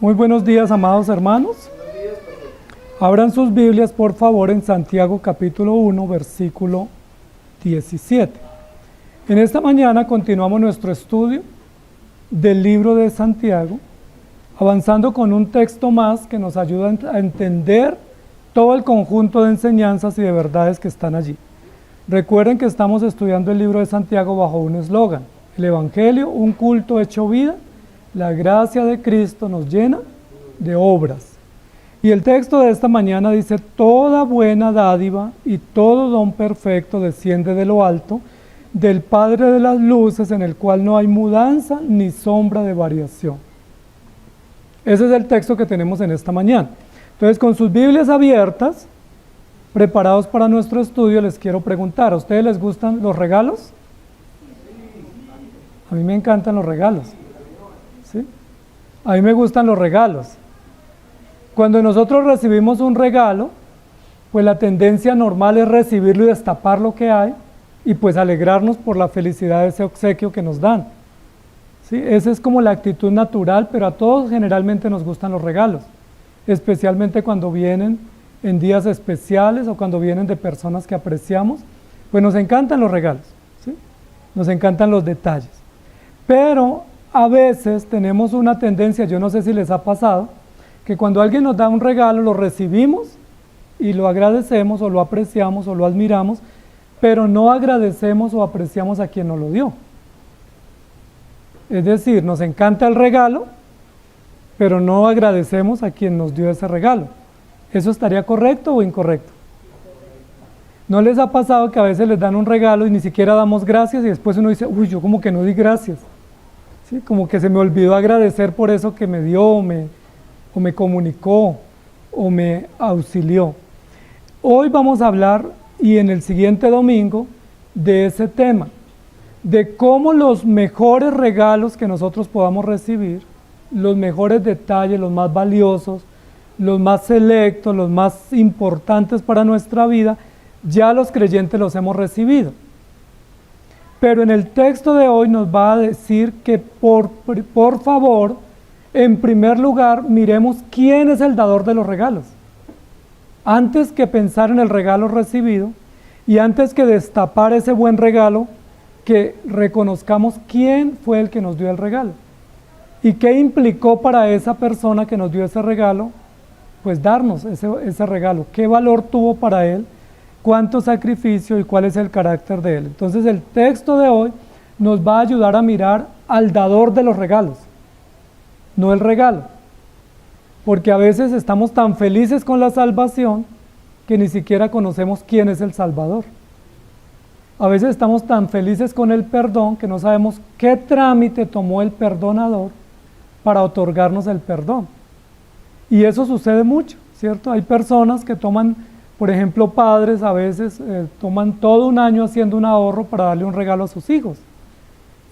Muy buenos días, amados hermanos. Abran sus Biblias, por favor, en Santiago capítulo 1, versículo 17. En esta mañana continuamos nuestro estudio del libro de Santiago, avanzando con un texto más que nos ayuda a entender todo el conjunto de enseñanzas y de verdades que están allí. Recuerden que estamos estudiando el libro de Santiago bajo un eslogan: el Evangelio, un culto hecho vida. La gracia de Cristo nos llena de obras. Y el texto de esta mañana dice: toda buena dádiva y todo don perfecto desciende de lo alto, del Padre de las luces, en el cual no hay mudanza ni sombra de variación. Ese es el texto que tenemos en esta mañana. Entonces, con sus Biblias abiertas, preparados para nuestro estudio, les quiero preguntar: ¿a ustedes les gustan los regalos? A mí me encantan los regalos. ¿Sí? A mí me gustan los regalos. Cuando nosotros recibimos un regalo, pues la tendencia normal es recibirlo y destapar lo que hay y pues alegrarnos por la felicidad de ese obsequio que nos dan. ¿Sí? Esa es como la actitud natural, pero a todos generalmente nos gustan los regalos, especialmente cuando vienen en días especiales o cuando vienen de personas que apreciamos, pues nos encantan los regalos, ¿sí? Nos encantan los detalles. Pero a veces tenemos una tendencia, yo no sé si les ha pasado, que cuando alguien nos da un regalo lo recibimos y lo agradecemos o lo apreciamos o lo admiramos, pero no agradecemos o apreciamos a quien nos lo dio. Es decir, nos encanta el regalo, pero no agradecemos a quien nos dio ese regalo. ¿Eso estaría correcto o incorrecto? ¿No les ha pasado que a veces les dan un regalo y ni siquiera damos gracias y después uno dice: uy, yo como que no di gracias? ¿Sí? Como que se me olvidó agradecer por eso que me dio o me comunicó o me auxilió. Hoy vamos a hablar, y en el siguiente domingo, de ese tema, de cómo los mejores regalos que nosotros podamos recibir, los mejores detalles, los más valiosos, los más selectos, los más importantes para nuestra vida, ya los creyentes los hemos recibido. Pero en el texto de hoy nos va a decir que por favor, en primer lugar, miremos quién es el dador de los regalos. Antes que pensar en el regalo recibido y antes que destapar ese buen regalo, que reconozcamos quién fue el que nos dio el regalo y qué implicó para esa persona que nos dio ese regalo, pues darnos ese regalo, qué valor tuvo para él, cuánto sacrificio y cuál es el carácter de él. Entonces el texto de hoy nos va a ayudar a mirar al dador de los regalos, no el regalo, porque a veces estamos tan felices con la salvación que ni siquiera conocemos quién es el Salvador. A veces estamos tan felices con el perdón que no sabemos qué trámite tomó el perdonador para otorgarnos el perdón. Y eso sucede mucho, ¿cierto? Hay personas que toman, por ejemplo, padres a veces toman todo un año haciendo un ahorro para darle un regalo a sus hijos.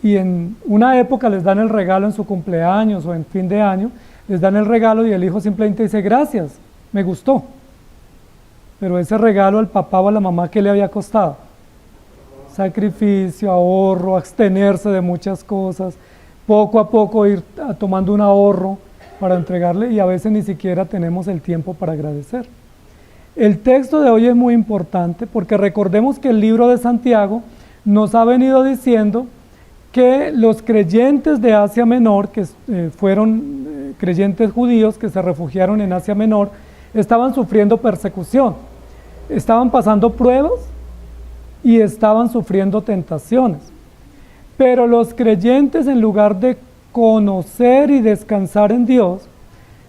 Y en una época les dan el regalo en su cumpleaños o en fin de año, les dan el regalo y el hijo simplemente dice: gracias, me gustó. Pero ese regalo al papá o a la mamá, ¿qué le había costado? Sacrificio, ahorro, abstenerse de muchas cosas, poco a poco ir tomando un ahorro para entregarle, y a veces ni siquiera tenemos el tiempo para agradecer. El texto de hoy es muy importante porque recordemos que el libro de Santiago nos ha venido diciendo que los creyentes de Asia Menor, que fueron creyentes judíos que se refugiaron en Asia Menor, estaban sufriendo persecución, estaban pasando pruebas y estaban sufriendo tentaciones. Pero los creyentes, en lugar de conocer y descansar en Dios,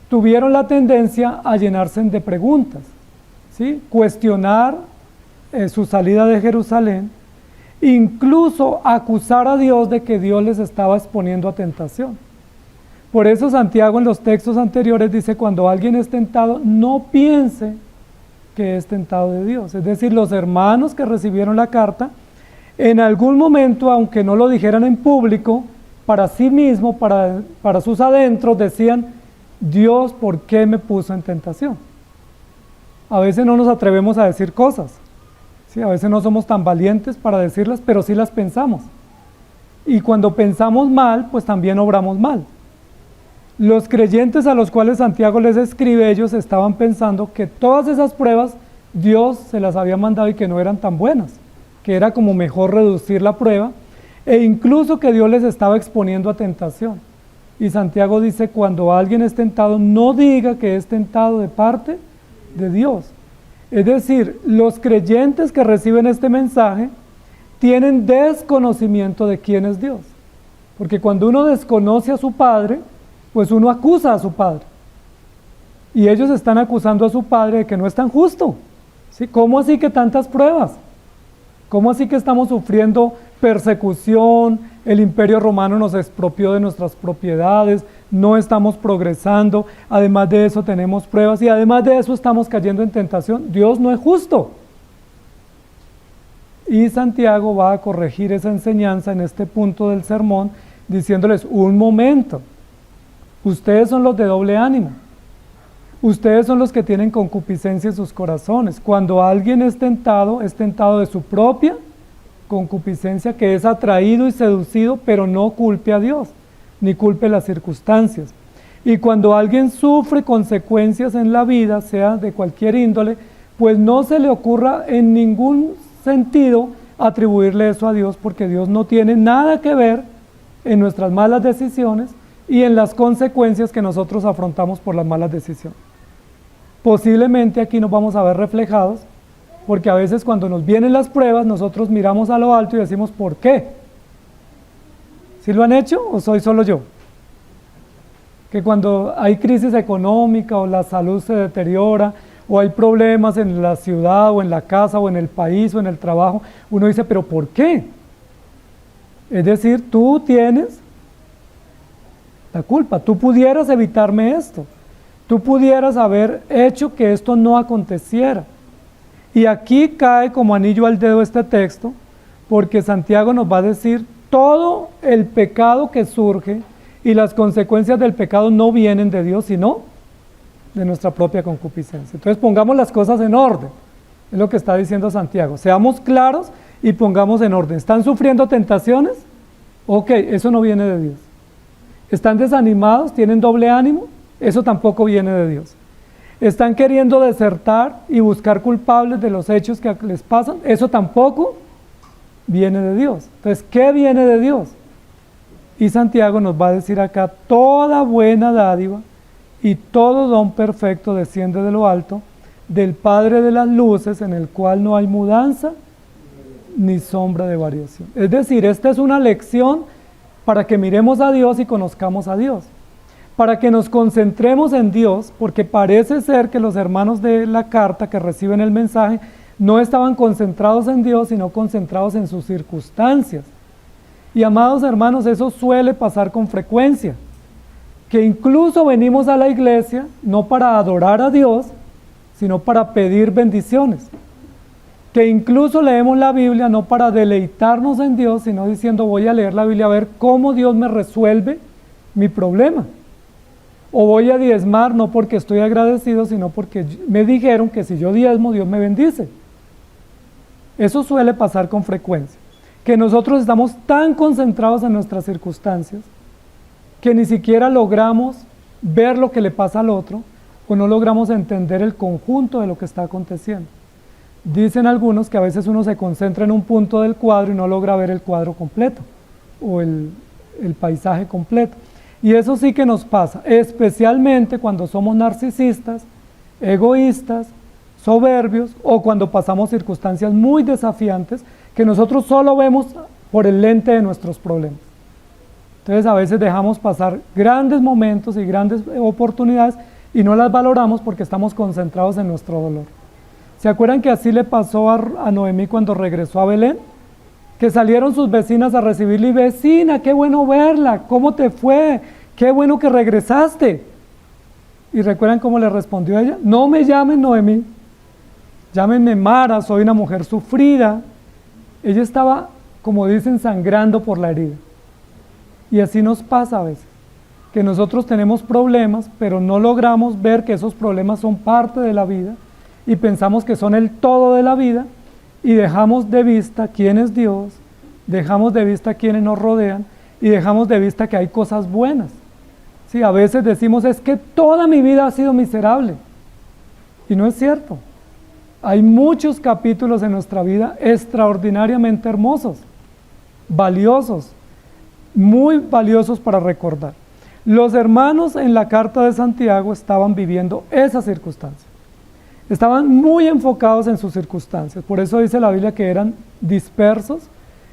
tuvieron la tendencia a llenarse de preguntas, ¿sí? Cuestionar su salida de Jerusalén, incluso acusar a Dios de que Dios les estaba exponiendo a tentación. Por eso Santiago en los textos anteriores dice: cuando alguien es tentado, no piense que es tentado de Dios. Es decir, los hermanos que recibieron la carta, en algún momento, aunque no lo dijeran en público, para sí mismo, para sus adentros, decían: Dios, ¿por qué me puso en tentación? A veces no nos atrevemos a decir cosas, ¿sí? A veces no somos tan valientes para decirlas, pero sí las pensamos. Y cuando pensamos mal, pues también obramos mal. Los creyentes a los cuales Santiago les escribe, ellos estaban pensando que todas esas pruebas Dios se las había mandado y que no eran tan buenas, que era como mejor reducir la prueba, e incluso que Dios les estaba exponiendo a tentación. Y Santiago dice, cuando alguien es tentado, no diga que es tentado de parte de Dios. Es decir, los creyentes que reciben este mensaje tienen desconocimiento de quién es Dios. Porque cuando uno desconoce a su padre, pues uno acusa a su padre. Y ellos están acusando a su padre de que no es tan justo. ¿Sí? ¿Cómo así que tantas pruebas? ¿Cómo así que estamos sufriendo persecución? El Imperio Romano nos expropió de nuestras propiedades, no estamos progresando, además de eso tenemos pruebas y además de eso estamos cayendo en tentación. Dios no es justo. Y Santiago va a corregir esa enseñanza en este punto del sermón, diciéndoles, un momento, ustedes son los de doble ánimo, ustedes son los que tienen concupiscencia en sus corazones. Cuando alguien es tentado de su propia concupiscencia, que es atraído y seducido, pero no culpe a Dios, ni culpe las circunstancias. Y cuando alguien sufre consecuencias en la vida, sea de cualquier índole, pues no se le ocurra en ningún sentido atribuirle eso a Dios, porque Dios no tiene nada que ver en nuestras malas decisiones y en las consecuencias que nosotros afrontamos por las malas decisiones. Posiblemente aquí nos vamos a ver reflejados, porque a veces cuando nos vienen las pruebas, nosotros miramos a lo alto y decimos, ¿por qué? ¿Sí lo han hecho o soy solo yo? Que cuando hay crisis económica o la salud se deteriora, o hay problemas en la ciudad o en la casa o en el país o en el trabajo, uno dice, ¿pero por qué? Es decir, tú tienes la culpa, tú pudieras evitarme esto, tú pudieras haber hecho que esto no aconteciera. Y aquí cae como anillo al dedo este texto, porque Santiago nos va a decir todo el pecado que surge y las consecuencias del pecado no vienen de Dios, sino de nuestra propia concupiscencia. Entonces pongamos las cosas en orden, es lo que está diciendo Santiago. Seamos claros y pongamos en orden. ¿Están sufriendo tentaciones? Ok, eso no viene de Dios. ¿Están desanimados? ¿Tienen doble ánimo? Eso tampoco viene de Dios. ¿Están queriendo desertar y buscar culpables de los hechos que les pasan? Eso tampoco viene de Dios. Entonces, ¿qué viene de Dios? Y Santiago nos va a decir acá, toda buena dádiva y todo don perfecto desciende de lo alto, del Padre de las luces, en el cual no hay mudanza ni sombra de variación. Es decir, esta es una lección para que miremos a Dios y conozcamos a Dios, para que nos concentremos en Dios, porque parece ser que los hermanos de la carta que reciben el mensaje no estaban concentrados en Dios, sino concentrados en sus circunstancias. Y amados hermanos, eso suele pasar con frecuencia, que incluso venimos a la iglesia no para adorar a Dios, sino para pedir bendiciones. Que incluso leemos la Biblia no para deleitarnos en Dios, sino diciendo voy a leer la Biblia a ver cómo Dios me resuelve mi problema. O voy a diezmar no porque estoy agradecido, sino porque me dijeron que si yo diezmo, Dios me bendice. Eso suele pasar con frecuencia. Que nosotros estamos tan concentrados en nuestras circunstancias que ni siquiera logramos ver lo que le pasa al otro o no logramos entender el conjunto de lo que está aconteciendo. Dicen algunos que a veces uno se concentra en un punto del cuadro y no logra ver el cuadro completo o el paisaje completo. Y eso sí que nos pasa, especialmente cuando somos narcisistas, egoístas, soberbios o cuando pasamos circunstancias muy desafiantes que nosotros solo vemos por el lente de nuestros problemas. Entonces a veces dejamos pasar grandes momentos y grandes oportunidades y no las valoramos porque estamos concentrados en nuestro dolor. ¿Se acuerdan que así le pasó a Noemí cuando regresó a Belén? Que salieron sus vecinas a recibirle y vecina, qué bueno verla, ¿cómo te fue? Qué bueno que regresaste. ¿Y recuerdan cómo le respondió ella? No me llamen Noemí, llámenme Mara, soy una mujer sufrida. Ella estaba, como dicen, sangrando por la herida. Y así nos pasa a veces, que nosotros tenemos problemas, pero no logramos ver que esos problemas son parte de la vida y pensamos que son el todo de la vida y dejamos de vista quién es Dios, dejamos de vista quiénes nos rodean y dejamos de vista que hay cosas buenas. Sí, a veces decimos, es que toda mi vida ha sido miserable. Y no es cierto. Hay muchos capítulos en nuestra vida extraordinariamente hermosos, valiosos, muy valiosos para recordar. Los hermanos en la carta de Santiago estaban viviendo esas circunstancias. Estaban muy enfocados en sus circunstancias. Por eso dice la Biblia que eran dispersos,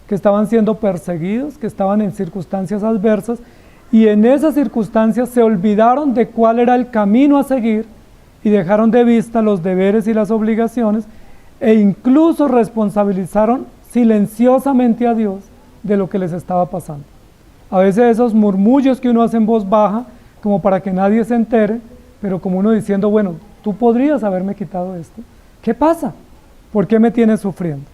que estaban siendo perseguidos, que estaban en circunstancias adversas, y en esas circunstancias se olvidaron de cuál era el camino a seguir y dejaron de vista los deberes y las obligaciones, e incluso responsabilizaron silenciosamente a Dios de lo que les estaba pasando. A veces esos murmullos que uno hace en voz baja, como para que nadie se entere, pero como uno diciendo, bueno, tú podrías haberme quitado esto. ¿Qué pasa? ¿Por qué me tienes sufriendo?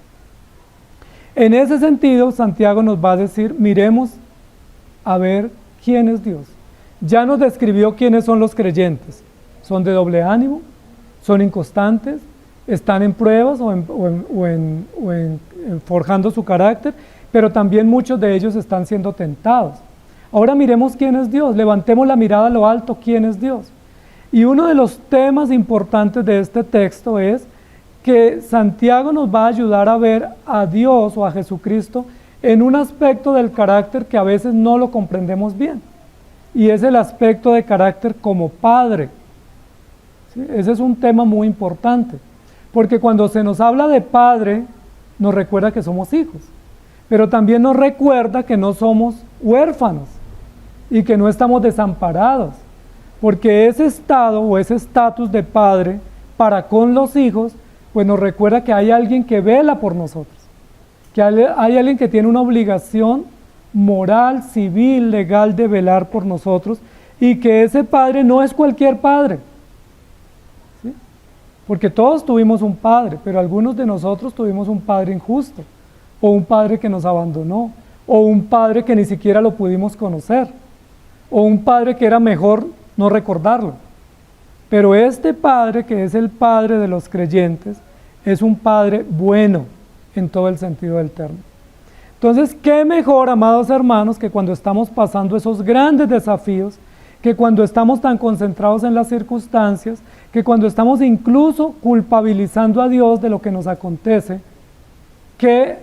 En ese sentido, Santiago nos va a decir, miremos a ver quién es Dios. Ya nos describió quiénes son los creyentes. Son de doble ánimo, son inconstantes, están en pruebas o en forjando su carácter, pero también muchos de ellos están siendo tentados. Ahora miremos quién es Dios, levantemos la mirada a lo alto, quién es Dios. Y uno de los temas importantes de este texto es que Santiago nos va a ayudar a ver a Dios o a Jesucristo en un aspecto del carácter que a veces no lo comprendemos bien, y es el aspecto de carácter como Padre. ¿Sí? Ese es un tema muy importante, porque cuando se nos habla de Padre, nos recuerda que somos hijos, pero también nos recuerda que no somos huérfanos y que no estamos desamparados, porque ese estado o ese estatus de padre para con los hijos, pues nos recuerda que hay alguien que vela por nosotros, que hay alguien que tiene una obligación moral, civil, legal de velar por nosotros, y que ese padre no es cualquier padre, ¿sí? Porque todos tuvimos un padre, pero algunos de nosotros tuvimos un padre injusto, o un padre que nos abandonó, o un padre que ni siquiera lo pudimos conocer, o un padre que era mejor no recordarlo. Pero este Padre, que es el Padre de los creyentes, es un Padre bueno en todo el sentido del término. Entonces, ¿qué mejor, amados hermanos, que cuando estamos pasando esos grandes desafíos, que cuando estamos tan concentrados en las circunstancias, que cuando estamos incluso culpabilizando a Dios de lo que nos acontece, que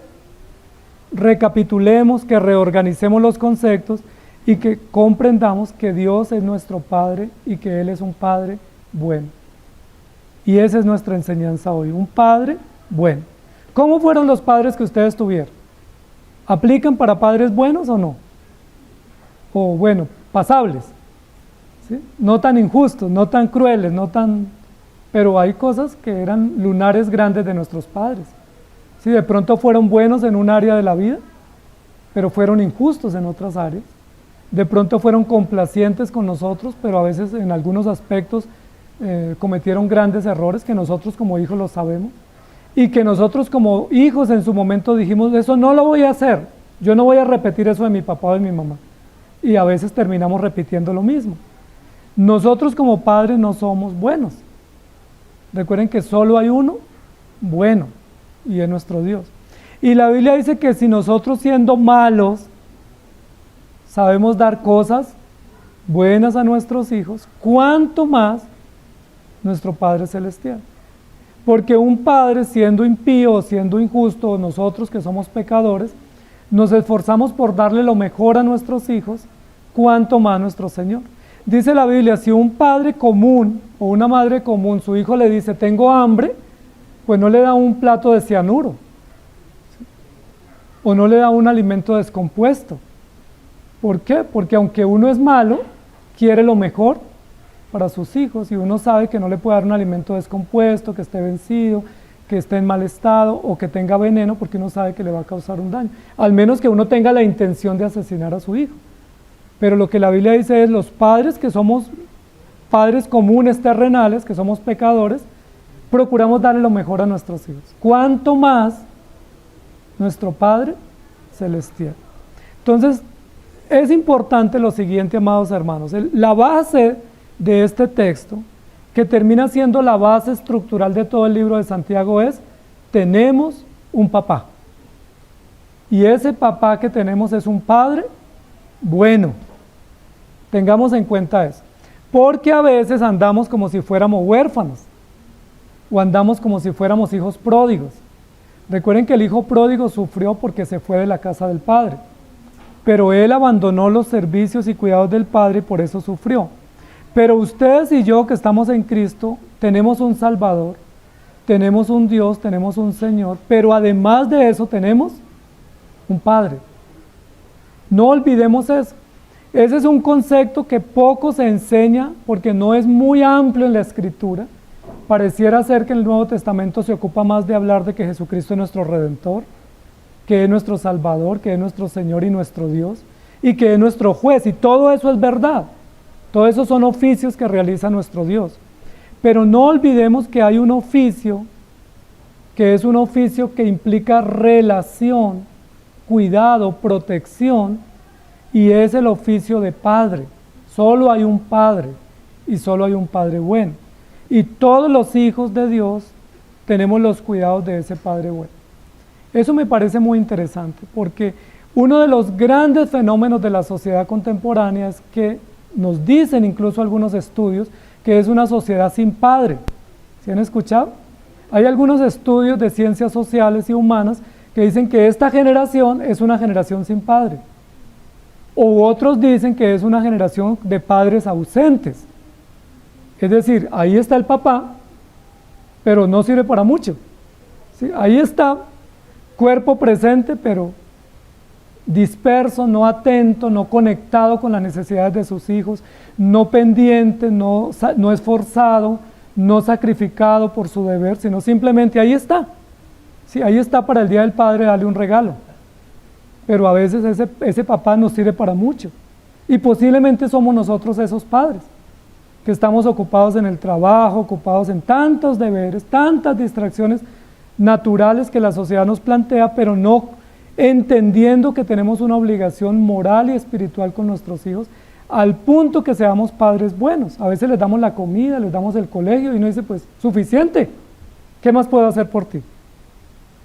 recapitulemos, que reorganicemos los conceptos y que comprendamos que Dios es nuestro Padre y que Él es un Padre bueno. Y esa es nuestra enseñanza hoy, un Padre bueno. ¿Cómo fueron los padres que ustedes tuvieron? ¿Aplican para padres buenos o no? O bueno, pasables, ¿sí? No tan injustos, no tan crueles, no tan... Pero hay cosas que eran lunares grandes de nuestros padres. Sí, de pronto fueron buenos en un área de la vida, pero fueron injustos en otras áreas. De pronto fueron complacientes con nosotros, pero a veces en algunos aspectos cometieron grandes errores que nosotros como hijos lo sabemos, y que nosotros como hijos en su momento dijimos, eso no lo voy a hacer, yo no voy a repetir eso de mi papá o de mi mamá, y a veces terminamos repitiendo lo mismo. Nosotros como padres no somos buenos. Recuerden que solo hay uno bueno, y es nuestro Dios. Y la Biblia dice que si nosotros siendo malos sabemos dar cosas buenas a nuestros hijos, ¿cuánto más nuestro Padre Celestial? Porque un padre siendo impío o siendo injusto, nosotros que somos pecadores, nos esforzamos por darle lo mejor a nuestros hijos, ¿cuánto más nuestro Señor? Dice la Biblia, si un padre común o una madre común, su hijo le dice, tengo hambre, pues no le da un plato de cianuro, ¿sí? O no le da un alimento descompuesto. ¿Por qué? Porque aunque uno es malo, quiere lo mejor para sus hijos, y uno sabe que no le puede dar un alimento descompuesto, que esté vencido, que esté en mal estado o que tenga veneno, porque uno sabe que le va a causar un daño, al menos que uno tenga la intención de asesinar a su hijo. Pero lo que la Biblia dice es, los padres que somos padres comunes terrenales, que somos pecadores, procuramos darle lo mejor a nuestros hijos. ¿Cuánto más nuestro Padre Celestial? Entonces, es importante lo siguiente, amados hermanos, la base de este texto, que termina siendo la base estructural de todo el libro de Santiago, es, tenemos un papá, y ese papá que tenemos es un Padre bueno. Tengamos en cuenta eso. Porque a veces andamos como si fuéramos huérfanos o andamos como si fuéramos hijos pródigos. Recuerden que el hijo pródigo sufrió porque se fue de la casa del padre, pero él abandonó los servicios y cuidados del padre y por eso sufrió. Pero ustedes y yo que estamos en Cristo tenemos un Salvador, tenemos un Dios, tenemos un Señor, pero además de eso tenemos un Padre. No olvidemos eso. Ese es un concepto que poco se enseña porque no es muy amplio en la Escritura. Pareciera ser que en el Nuevo Testamento se ocupa más de hablar de que Jesucristo es nuestro Redentor, que es nuestro Salvador, que es nuestro Señor y nuestro Dios, y que es nuestro juez, y todo eso es verdad. Todo eso son oficios que realiza nuestro Dios. Pero no olvidemos que hay un oficio, que es un oficio que implica relación, cuidado, protección, y es el oficio de padre. Solo hay un padre, y solo hay un padre bueno. Y todos los hijos de Dios tenemos los cuidados de ese padre bueno. Eso me parece muy interesante, porque uno de los grandes fenómenos de la sociedad contemporánea es que nos dicen incluso algunos estudios que es una sociedad sin padre. ¿Sí han escuchado? Hay algunos estudios de ciencias sociales y humanas que dicen que esta generación es una generación sin padre. O otros dicen que es una generación de padres ausentes. Es decir, ahí está el papá, pero no sirve para mucho. ¿Sí? Ahí está, cuerpo presente, pero disperso, no atento, no conectado con las necesidades de sus hijos, no pendiente, no esforzado, no sacrificado por su deber, sino simplemente ahí está. Sí, ahí está para el Día del Padre darle un regalo. Pero a veces ese papá nos sirve para mucho. Y posiblemente somos nosotros esos padres, que estamos ocupados en el trabajo, ocupados en tantos deberes, tantas distracciones naturales que la sociedad nos plantea, pero no entendiendo que tenemos una obligación moral y espiritual con nuestros hijos, al punto que seamos padres buenos. A veces les damos la comida, les damos el colegio y uno dice, pues, suficiente, ¿qué más puedo hacer por ti?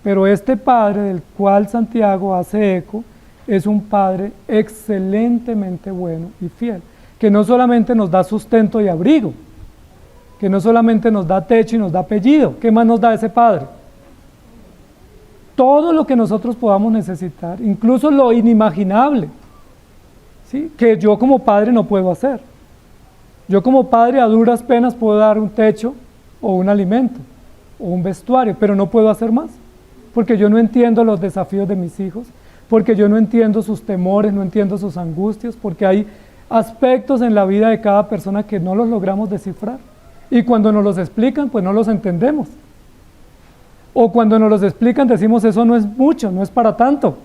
Pero este padre del cual Santiago hace eco, es un padre excelentemente bueno y fiel, que no solamente nos da sustento y abrigo, que no solamente nos da techo y nos da apellido, ¿qué más nos da ese padre? Todo lo que nosotros podamos necesitar, incluso lo inimaginable, ¿sí? Que yo como padre no puedo hacer. Yo como padre a duras penas puedo dar un techo o un alimento o un vestuario, pero no puedo hacer más, porque yo no entiendo los desafíos de mis hijos, porque yo no entiendo sus temores, no entiendo sus angustias, porque hay aspectos en la vida de cada persona que no los logramos descifrar. Y cuando nos los explican, pues no los entendemos. O cuando nos los explican decimos, eso no es mucho, no es para tanto.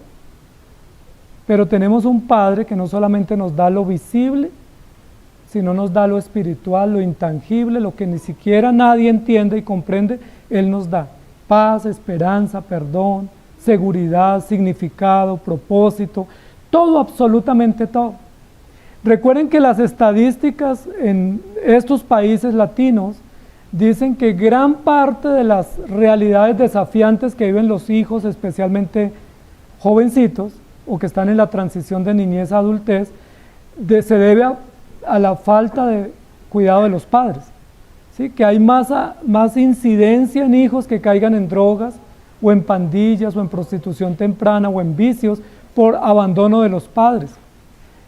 Pero tenemos un Padre que no solamente nos da lo visible, sino nos da lo espiritual, lo intangible, lo que ni siquiera nadie entiende y comprende, Él nos da. Paz, esperanza, perdón, seguridad, significado, propósito, todo, absolutamente todo. Recuerden que las estadísticas en estos países latinos dicen que gran parte de las realidades desafiantes que viven los hijos, especialmente jovencitos, o que están en la transición de niñez a adultez, se debe a la falta de cuidado de los padres. ¿Sí? Que hay más incidencia en hijos que caigan en drogas, o en pandillas, o en prostitución temprana, o en vicios, por abandono de los padres.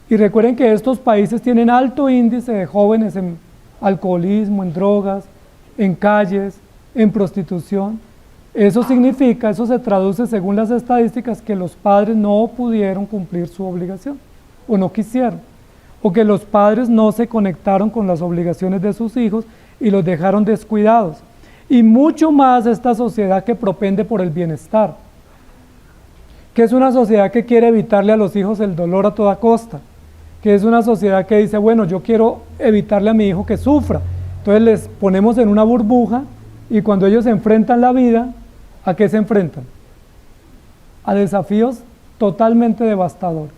Y recuerden que estos países tienen alto índice de jóvenes en alcoholismo, en drogas, en calles, en prostitución. Eso significa, eso se traduce según las estadísticas, que los padres no pudieron cumplir su obligación, o no quisieron, o que los padres no se conectaron con las obligaciones de sus hijos y los dejaron descuidados. Y mucho más esta sociedad que propende por el bienestar, que es una sociedad que quiere evitarle a los hijos el dolor a toda costa, que es una sociedad que dice, bueno, yo quiero evitarle a mi hijo que sufra, entonces les ponemos en una burbuja y cuando ellos enfrentan la vida, ¿a qué se enfrentan? A desafíos totalmente devastadores.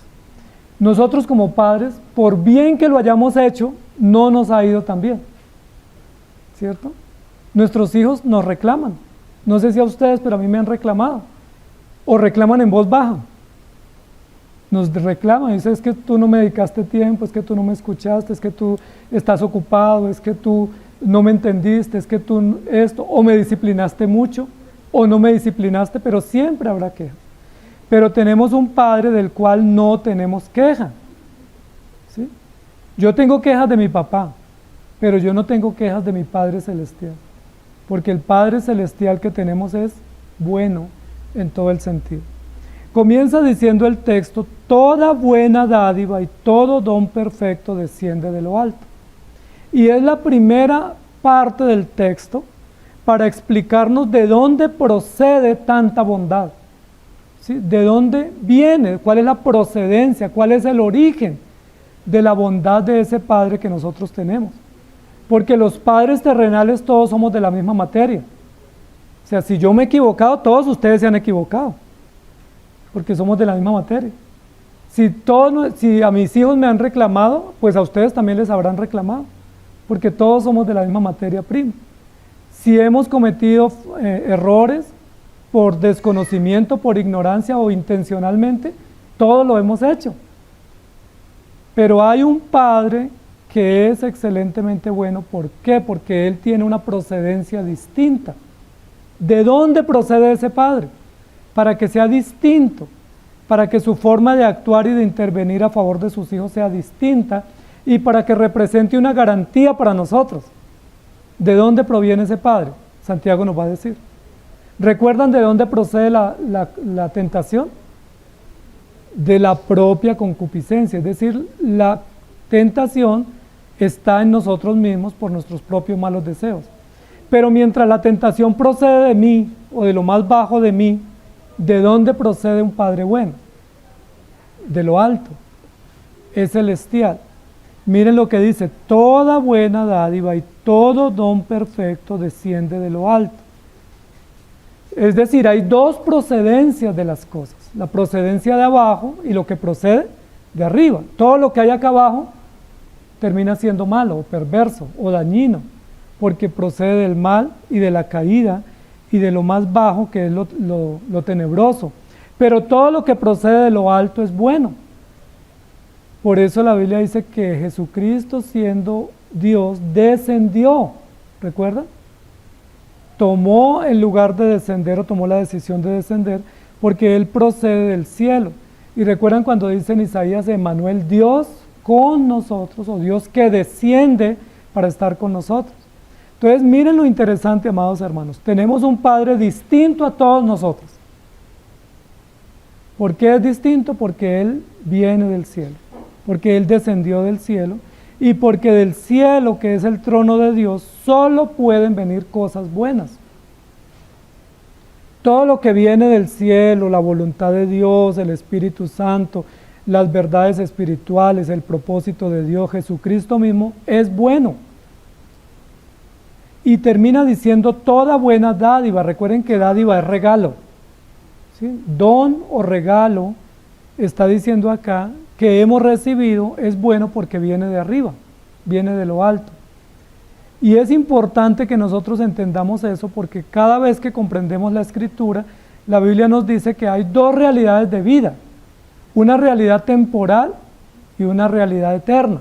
Nosotros como padres, por bien que lo hayamos hecho, no nos ha ido tan bien, ¿cierto? Nuestros hijos nos reclaman, no sé si a ustedes, pero a mí me han reclamado, o reclaman en voz baja, nos reclama, dice, es que tú no me dedicaste tiempo, es que tú no me escuchaste, es que tú estás ocupado, es que tú no me entendiste, es que tú esto, o me disciplinaste mucho, o no me disciplinaste, pero siempre habrá quejas. Pero tenemos un Padre del cual no tenemos queja, ¿sí? Yo tengo quejas de mi papá, pero yo no tengo quejas de mi Padre Celestial, porque el Padre Celestial que tenemos es bueno en todo el sentido. Comienza diciendo el texto, toda buena dádiva y todo don perfecto desciende de lo alto. Y es la primera parte del texto para explicarnos de dónde procede tanta bondad, ¿sí? De dónde viene, cuál es la procedencia, cuál es el origen de la bondad de ese Padre que nosotros tenemos. Porque los padres terrenales todos somos de la misma materia. O sea, si yo me he equivocado, todos ustedes se han equivocado, porque somos de la misma materia. Si a mis hijos me han reclamado, pues a ustedes también les habrán reclamado, porque todos somos de la misma materia prima. Si hemos cometido errores por desconocimiento, por ignorancia o intencionalmente, todos lo hemos hecho. Pero hay un Padre que es excelentemente bueno. ¿Por qué? Porque Él tiene una procedencia distinta. ¿De dónde procede ese Padre? Para que sea distinto, para que su forma de actuar y de intervenir a favor de sus hijos sea distinta y para que represente una garantía para nosotros. ¿De dónde proviene ese Padre? Santiago nos va a decir. ¿Recuerdan de dónde procede la tentación? De la propia concupiscencia, es decir, la tentación está en nosotros mismos por nuestros propios malos deseos. Pero mientras la tentación procede de mí o de lo más bajo de mí, ¿de dónde procede un Padre bueno? De lo alto, es celestial. Miren lo que dice, toda buena dádiva y todo don perfecto desciende de lo alto. Es decir, hay dos procedencias de las cosas, la procedencia de abajo y lo que procede de arriba. Todo lo que hay acá abajo termina siendo malo o perverso o dañino, porque procede del mal y de la caída y de lo más bajo que es lo tenebroso. Pero todo lo que procede de lo alto es bueno. Por eso la Biblia dice que Jesucristo, siendo Dios, descendió. ¿Recuerdan? Tomó el lugar de descender o tomó la decisión de descender porque Él procede del cielo. Y recuerdan cuando dice en Isaías, Emmanuel, Dios con nosotros, o Dios que desciende para estar con nosotros. Entonces miren lo interesante, amados hermanos, tenemos un Padre distinto a todos nosotros. ¿Por qué es distinto? Porque Él viene del cielo, porque Él descendió del cielo y porque del cielo, que es el trono de Dios, solo pueden venir cosas buenas. Todo lo que viene del cielo, la voluntad de Dios, el Espíritu Santo, las verdades espirituales, el propósito de Dios, Jesucristo mismo, es bueno. Y termina diciendo toda buena dádiva. Recuerden que dádiva es regalo, ¿sí? Don o regalo, está diciendo acá, que hemos recibido es bueno porque viene de arriba, viene de lo alto. Y es importante que nosotros entendamos eso porque cada vez que comprendemos la Escritura, la Biblia nos dice que hay dos realidades de vida, una realidad temporal y una realidad eterna.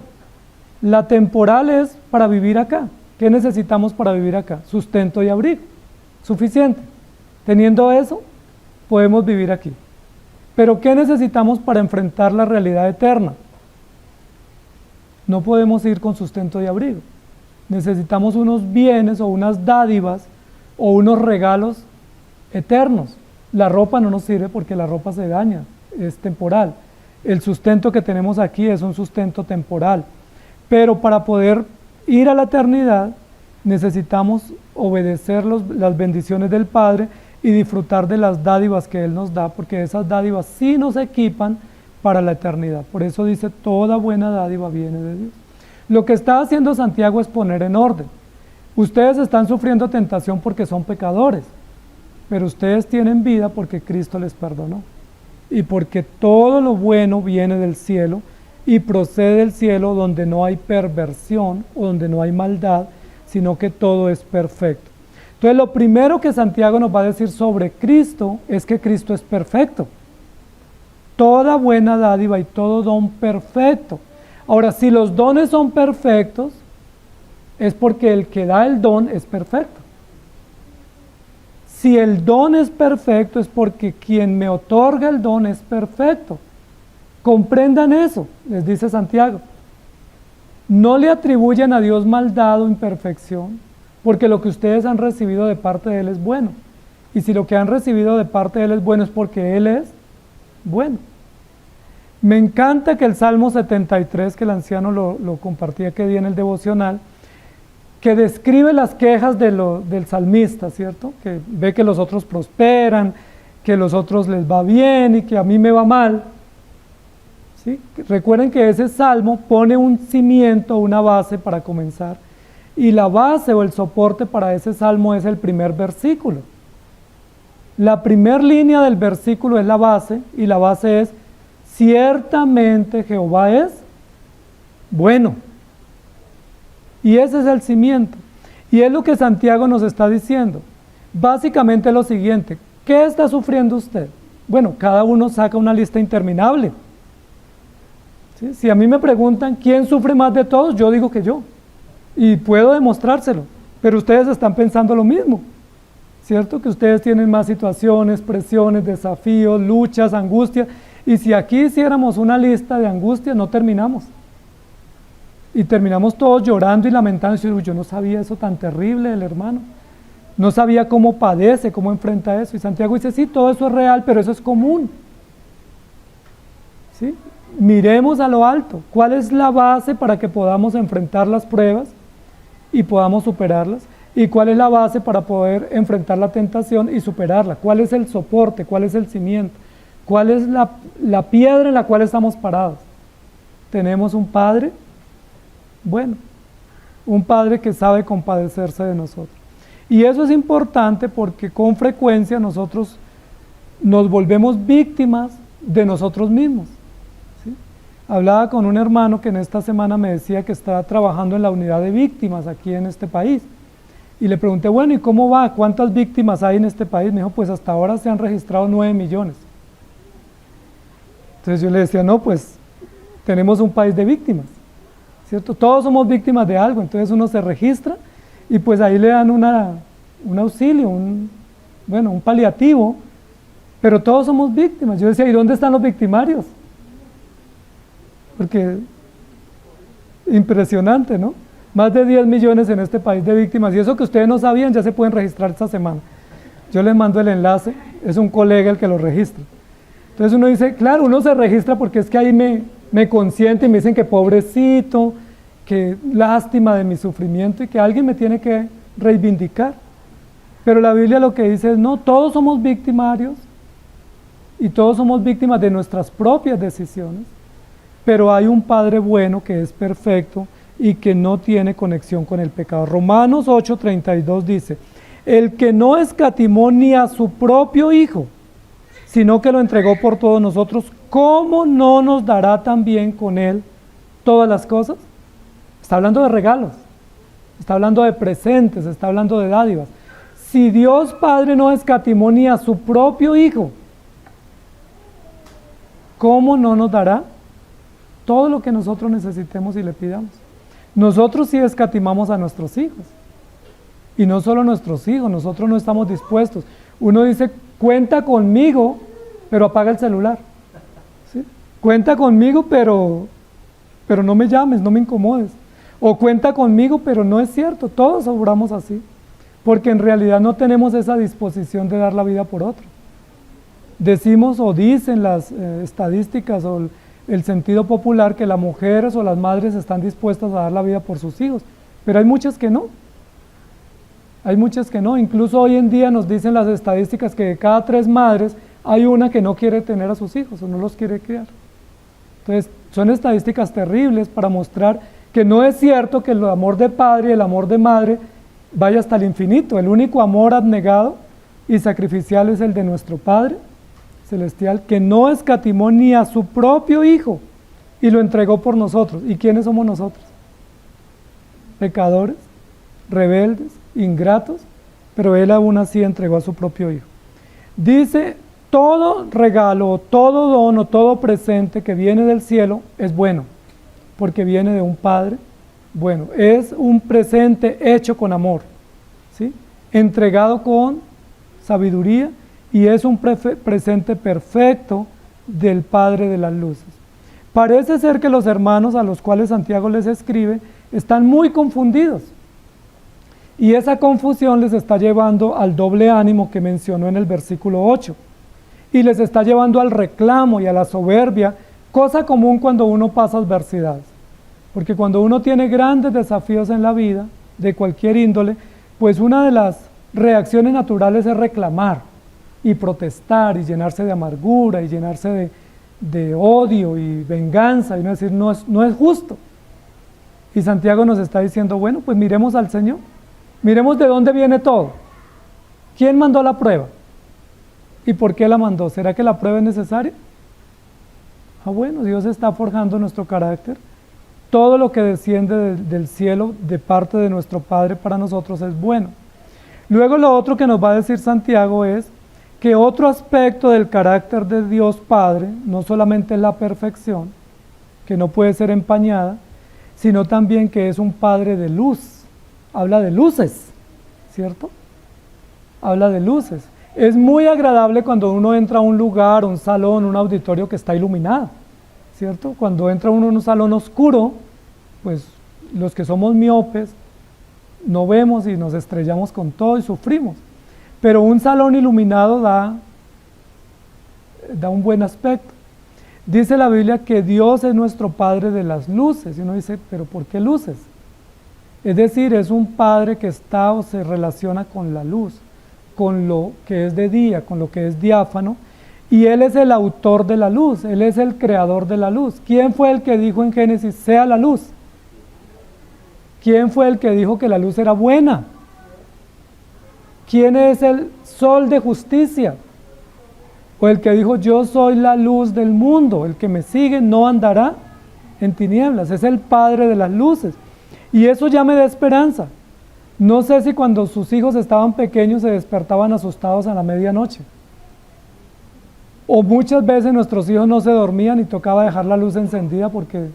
La temporal es para vivir acá. ¿Qué necesitamos para vivir acá? Sustento y abrigo, suficiente. Teniendo eso, podemos vivir aquí. Pero ¿qué necesitamos para enfrentar la realidad eterna? No podemos ir con sustento y abrigo. Necesitamos unos bienes o unas dádivas o unos regalos eternos. La ropa no nos sirve porque la ropa se daña, es temporal. El sustento que tenemos aquí es un sustento temporal. Pero para poder ir a la eternidad necesitamos obedecer las bendiciones del Padre y disfrutar de las dádivas que Él nos da, porque esas dádivas sí nos equipan para la eternidad. Por eso dice, toda buena dádiva viene de Dios. Lo que está haciendo Santiago es poner en orden. Ustedes están sufriendo tentación porque son pecadores, pero ustedes tienen vida porque Cristo les perdonó. Y porque todo lo bueno viene del cielo y procede del cielo donde no hay perversión o donde no hay maldad, sino que todo es perfecto. Entonces lo primero que Santiago nos va a decir sobre Cristo es que Cristo es perfecto. toda buena dádiva y todo don perfecto. Ahora, si los dones son perfectos, es porque el que da el don es perfecto. Si el don es perfecto, es porque quien me otorga el don es perfecto. Comprendan eso, les dice Santiago. No le atribuyen a Dios maldad o imperfección, porque lo que ustedes han recibido de parte de Él es bueno. Y si lo que han recibido de parte de Él es bueno, es porque Él es bueno. Me encanta que el Salmo 73, que el anciano lo compartía que día en el devocional, que describe las quejas del salmista, ¿cierto? Que ve que los otros prosperan, que a los otros les va bien y que a mí me va mal. ¿Sí? Recuerden que ese salmo pone un cimiento, una base para comenzar, y la base o el soporte para ese salmo es el primer versículo. La primera línea del versículo es la base, y la base es: ciertamente Jehová es bueno. Y ese es el cimiento. Y es lo que Santiago nos está diciendo. Básicamente lo siguiente: ¿qué está sufriendo usted? Bueno, cada uno saca una lista interminable. ¿Sí? Si a mí me preguntan quién sufre más de todos, yo digo que yo. Y puedo demostrárselo. Pero ustedes están pensando lo mismo. ¿Cierto? Que ustedes tienen más situaciones, presiones, desafíos, luchas, angustias. Y si aquí hiciéramos una lista de angustias, no terminamos. Y terminamos todos llorando y lamentando. Y yo no sabía eso tan terrible del hermano. No sabía cómo padece, cómo enfrenta eso. Y Santiago dice, sí, todo eso es real, pero eso es común. ¿Sí? Miremos a lo alto. ¿Cuál es la base para que podamos enfrentar las pruebas y podamos superarlas? ¿Y cuál es la base para poder enfrentar la tentación y superarla? ¿Cuál es el soporte? ¿Cuál es el cimiento? ¿Cuál es la piedra en la cual estamos parados? Tenemos un Padre bueno, un Padre que sabe compadecerse de nosotros. Y eso es importante porque con frecuencia nosotros nos volvemos víctimas de nosotros mismos. ¿Sí? Hablaba con un hermano que en esta semana me decía que está trabajando en la unidad de víctimas aquí en este país. Y le pregunté, bueno, ¿y cómo va? ¿Cuántas víctimas hay en este país? Me dijo, pues hasta ahora se han registrado 9 millones. Entonces yo le decía, no, pues tenemos un país de víctimas, ¿cierto? Todos somos víctimas de algo, entonces uno se registra y pues ahí le dan un auxilio, un paliativo, pero todos somos víctimas. Yo decía, ¿y dónde están los victimarios? Porque impresionante, ¿no? Más de 10 millones en este país de víctimas, y eso que ustedes no sabían ya se pueden registrar esta semana. Yo les mando el enlace, es un colega el que lo registra. Entonces uno dice, claro, uno se registra porque es que ahí me consiente y me dicen que pobrecito, que lástima de mi sufrimiento y que alguien me tiene que reivindicar. Pero la Biblia lo que dice es, no, todos somos victimarios y todos somos víctimas de nuestras propias decisiones, pero hay un Padre bueno que es perfecto y que no tiene conexión con el pecado. Romanos 8:32 dice, el que no escatimó ni a su propio Hijo, sino que lo entregó por todos nosotros, ¿cómo no nos dará también con Él todas las cosas? Está hablando de regalos, está hablando de presentes, está hablando de dádivas. Si Dios Padre no escatimó ni a su propio Hijo, ¿cómo no nos dará todo lo que nosotros necesitemos y le pidamos? Nosotros sí escatimamos a nuestros hijos. Y no solo nuestros hijos, nosotros no estamos dispuestos. Uno dice, cuenta conmigo, pero apaga el celular. ¿Sí? Cuenta conmigo, pero no me llames, no me incomodes. O cuenta conmigo, pero no es cierto. Todos obramos así. Porque en realidad no tenemos esa disposición de dar la vida por otro. Decimos o dicen las estadísticas o el sentido popular que las mujeres o las madres están dispuestas a dar la vida por sus hijos, pero hay muchas que no. Hay muchas que no. Incluso hoy en día nos dicen las estadísticas que de cada 3 madres hay una que no quiere tener a sus hijos o no los quiere criar. Entonces, son estadísticas terribles para mostrar que no es cierto que el amor de padre y el amor de madre vaya hasta el infinito. El único amor abnegado y sacrificial es el de nuestro Padre Celestial, que no escatimó ni a su propio Hijo y lo entregó por nosotros. ¿Y quiénes somos nosotros? Pecadores, rebeldes, ingratos, pero Él aún así entregó a su propio Hijo. Dice, todo regalo, todo don o todo presente que viene del cielo es bueno, porque viene de un Padre bueno. Es un presente hecho con amor, ¿sí? Entregado con sabiduría, y es un presente perfecto del Padre de las luces. Parece ser que los hermanos a los cuales Santiago les escribe están muy confundidos, y esa confusión les está llevando al doble ánimo que mencionó en el versículo 8, y les está llevando al reclamo y a la soberbia, cosa común cuando uno pasa adversidades. Porque cuando uno tiene grandes desafíos en la vida, de cualquier índole, pues una de las reacciones naturales es reclamar y protestar y llenarse de amargura y llenarse de odio y venganza y no decir no es justo. Y Santiago nos está diciendo, bueno, pues miremos al Señor, miremos de dónde viene todo. ¿Quién mandó la prueba? ¿Y por qué la mandó? ¿Será que la prueba es necesaria? Bueno, Dios está forjando nuestro carácter. Todo lo que desciende del cielo de parte de nuestro Padre para nosotros es bueno. Luego lo otro que nos va a decir Santiago es que otro aspecto del carácter de Dios Padre no solamente es la perfección, que no puede ser empañada, sino también que es un Padre de luz. Habla de luces, ¿cierto? Habla de luces. Es muy agradable cuando uno entra a un lugar, un salón, un auditorio que está iluminado, ¿cierto? Cuando entra uno en un salón oscuro, pues los que somos miopes no vemos y nos estrellamos con todo y sufrimos. Pero un salón iluminado da un buen aspecto. Dice la Biblia que Dios es nuestro Padre de las luces. Y uno dice, ¿pero por qué luces? Es decir, es un Padre que está o se relaciona con la luz, con lo que es de día, con lo que es diáfano. Y Él es el autor de la luz, Él es el creador de la luz. ¿Quién fue el que dijo en Génesis, sea la luz? ¿Quién fue el que dijo que la luz era buena? ¿Quién es el sol de justicia? O el que dijo, yo soy la luz del mundo, el que me sigue no andará en tinieblas. Es el Padre de las luces. Y eso ya me da esperanza. No sé si cuando sus hijos estaban pequeños se despertaban asustados a la medianoche. O muchas veces nuestros hijos no se dormían y tocaba dejar la luz encendida porque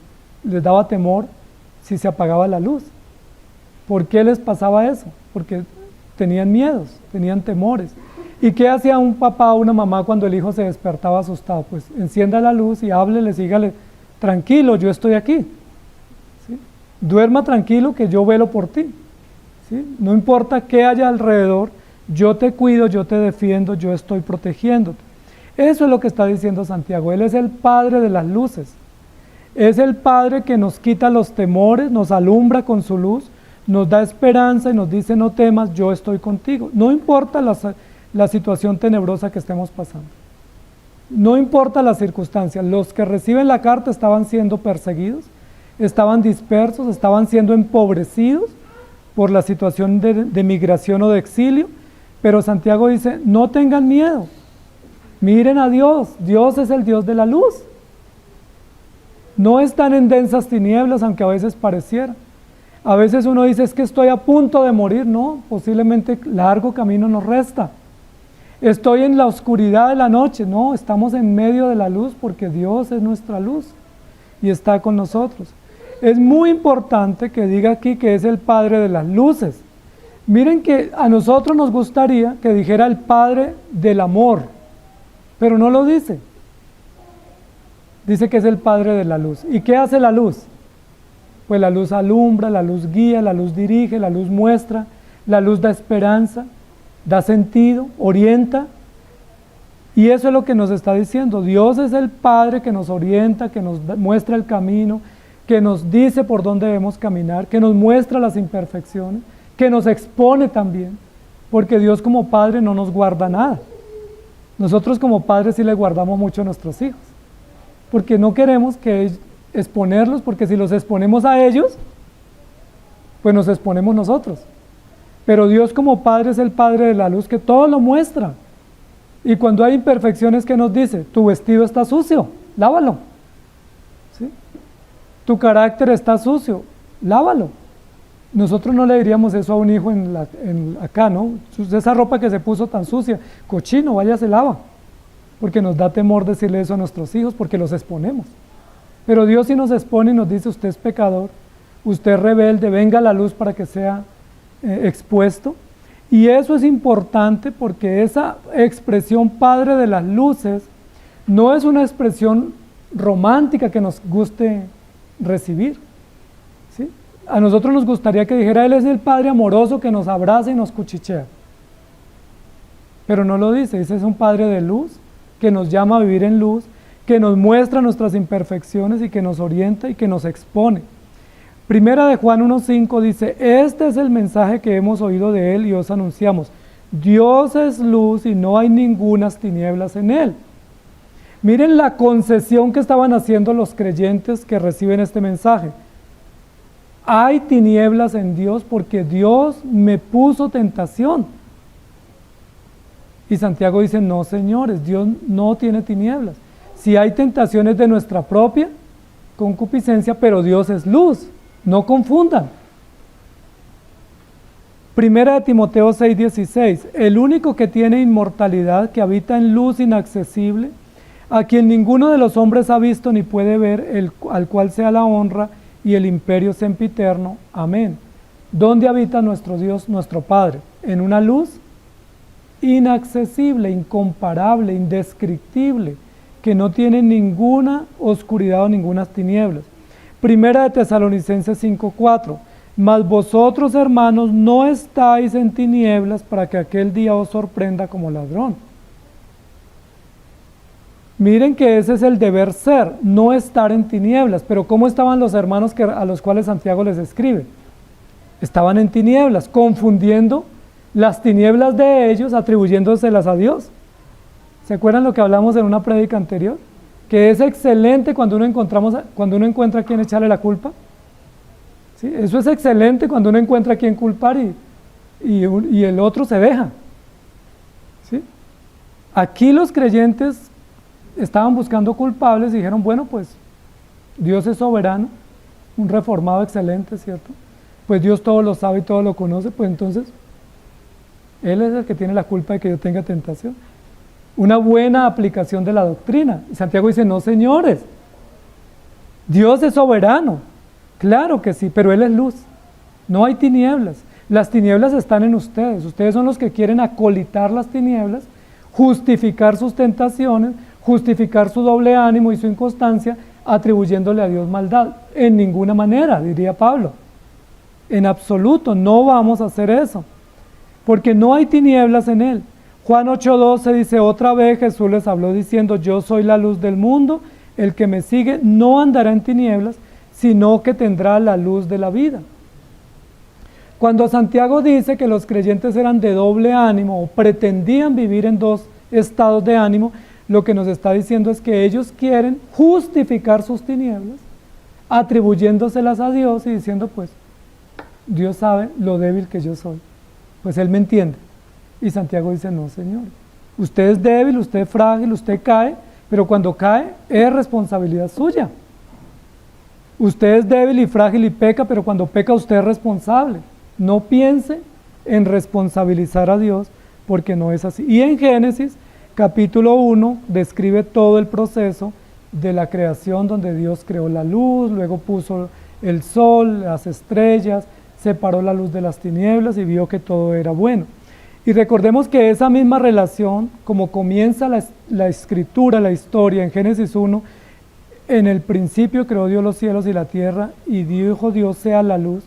les daba temor si se apagaba la luz. ¿Por qué les pasaba eso? Porque tenían miedos, tenían temores. ¿Y qué hacía un papá o una mamá cuando el hijo se despertaba asustado? Pues encienda la luz y háblele, sígale, tranquilo, yo estoy aquí. ¿Sí? Duerma tranquilo que yo velo por ti. ¿Sí? No importa qué haya alrededor, yo te cuido, yo te defiendo, yo estoy protegiéndote. Eso es lo que está diciendo Santiago. Él es el Padre de las luces. Es el Padre que nos quita los temores, nos alumbra con su luz, nos da esperanza y nos dice, no temas, yo estoy contigo. No importa la situación tenebrosa que estemos pasando. No importa las circunstancias. Los que reciben la carta estaban siendo perseguidos, estaban dispersos, estaban siendo empobrecidos por la situación de migración o de exilio, pero Santiago dice, no tengan miedo, miren a Dios, Dios es el Dios de la luz. No están en densas tinieblas, aunque a veces pareciera. A veces uno dice, es que estoy a punto de morir. No, posiblemente largo camino nos resta. Estoy en la oscuridad de la noche. No, estamos en medio de la luz porque Dios es nuestra luz y está con nosotros. Es muy importante que diga aquí que es el Padre de las luces. Miren que a nosotros nos gustaría que dijera el Padre del amor, pero no lo dice. Dice que es el Padre de la luz. ¿Y qué hace la luz? Pues la luz alumbra, la luz guía, la luz dirige, la luz muestra, la luz da esperanza, da sentido, orienta. Y eso es lo que nos está diciendo. Dios es el Padre que nos orienta, que nos muestra el camino, que nos dice por dónde debemos caminar, que nos muestra las imperfecciones, que nos expone también, porque Dios como Padre no nos guarda nada. Nosotros como padres sí le guardamos mucho a nuestros hijos, porque no queremos exponerlos, porque si los exponemos a ellos, pues nos exponemos nosotros. Pero Dios como Padre es el Padre de la luz que todo lo muestra. Y cuando hay imperfecciones, ¿qué nos dice? Tu vestido está sucio, lávalo. ¿Sí? Tu carácter está sucio, lávalo. Nosotros no le diríamos eso a un hijo acá, ¿no? Esa ropa que se puso tan sucia, cochino, vaya, se lava. porque nos da temor decirle eso a nuestros hijos, porque los exponemos. Pero Dios sí nos expone y nos dice, usted es pecador, usted es rebelde, venga a la luz para que sea expuesto. Y eso es importante porque esa expresión Padre de las luces no es una expresión romántica que nos guste recibir, ¿sí? A nosotros nos gustaría que dijera, Él es el Padre amoroso que nos abraza y nos cuchichea. Pero no lo dice, es un Padre de luz que nos llama a vivir en luz, que nos muestra nuestras imperfecciones y que nos orienta y que nos expone. Primera de Juan 1:5 dice, este es el mensaje que hemos oído de Él y os anunciamos. Dios es luz y no hay ningunas tinieblas en Él. Miren la concesión que estaban haciendo los creyentes que reciben este mensaje. Hay tinieblas en Dios porque Dios me puso tentación. Y Santiago dice, no señores, Dios no tiene tinieblas. Si hay tentaciones de nuestra propia concupiscencia, pero Dios es luz. No confundan. Primera de Timoteo 6:16, el único que tiene inmortalidad, que habita en luz inaccesible, a quien ninguno de los hombres ha visto ni puede ver, al cual sea la honra y el imperio sempiterno. Amén. ¿Dónde habita nuestro Dios, nuestro Padre? En una luz inaccesible, incomparable, indescriptible, que no tiene ninguna oscuridad o ninguna tinieblas. Primera de Tesalonicenses 5:4, mas vosotros, hermanos, no estáis en tinieblas para que aquel día os sorprenda como ladrón. Miren que ese es el deber ser, no estar en tinieblas. Pero ¿cómo estaban los hermanos a los cuales Santiago les escribe? Estaban en tinieblas, confundiendo las tinieblas de ellos, atribuyéndoselas a Dios. ¿Se acuerdan lo que hablamos en una prédica anterior? Que es excelente cuando uno encuentra a quien echarle la culpa. ¿Sí? Eso es excelente cuando uno encuentra a quien culpar y el otro se deja. ¿Sí? Aquí los creyentes estaban buscando culpables y dijeron, bueno, pues Dios es soberano, un reformado excelente, ¿cierto? Pues Dios todo lo sabe y todo lo conoce, pues entonces Él es el que tiene la culpa de que yo tenga tentación. Una buena aplicación de la doctrina. Y Santiago dice, no señores, Dios es soberano, claro que sí, pero Él es luz, no hay tinieblas. Las tinieblas están en ustedes, ustedes son los que quieren acolitar las tinieblas, justificar sus tentaciones, justificar su doble ánimo y su inconstancia, atribuyéndole a Dios maldad. En ninguna manera, diría Pablo, en absoluto, no vamos a hacer eso, porque no hay tinieblas en Él. Juan 8:12 dice, otra vez Jesús les habló diciendo, yo soy la luz del mundo, el que me sigue no andará en tinieblas, sino que tendrá la luz de la vida. Cuando Santiago dice que los creyentes eran de doble ánimo o pretendían vivir en dos estados de ánimo, lo que nos está diciendo es que ellos quieren justificar sus tinieblas, atribuyéndoselas a Dios y diciendo, pues, Dios sabe lo débil que yo soy, pues Él me entiende. Y Santiago dice, no señor, usted es débil, usted es frágil, usted cae, pero cuando cae es responsabilidad suya. Usted es débil y frágil y peca, pero cuando peca usted es responsable. No piense en responsabilizar a Dios, porque no es así. Y en Génesis, capítulo 1, describe todo el proceso de la creación, donde Dios creó la luz, luego puso el sol, las estrellas, separó la luz de las tinieblas y vio que todo era bueno. Y recordemos que esa misma relación, como comienza la escritura, la historia en Génesis 1, en el principio creó Dios los cielos y la tierra y dijo Dios sea la luz,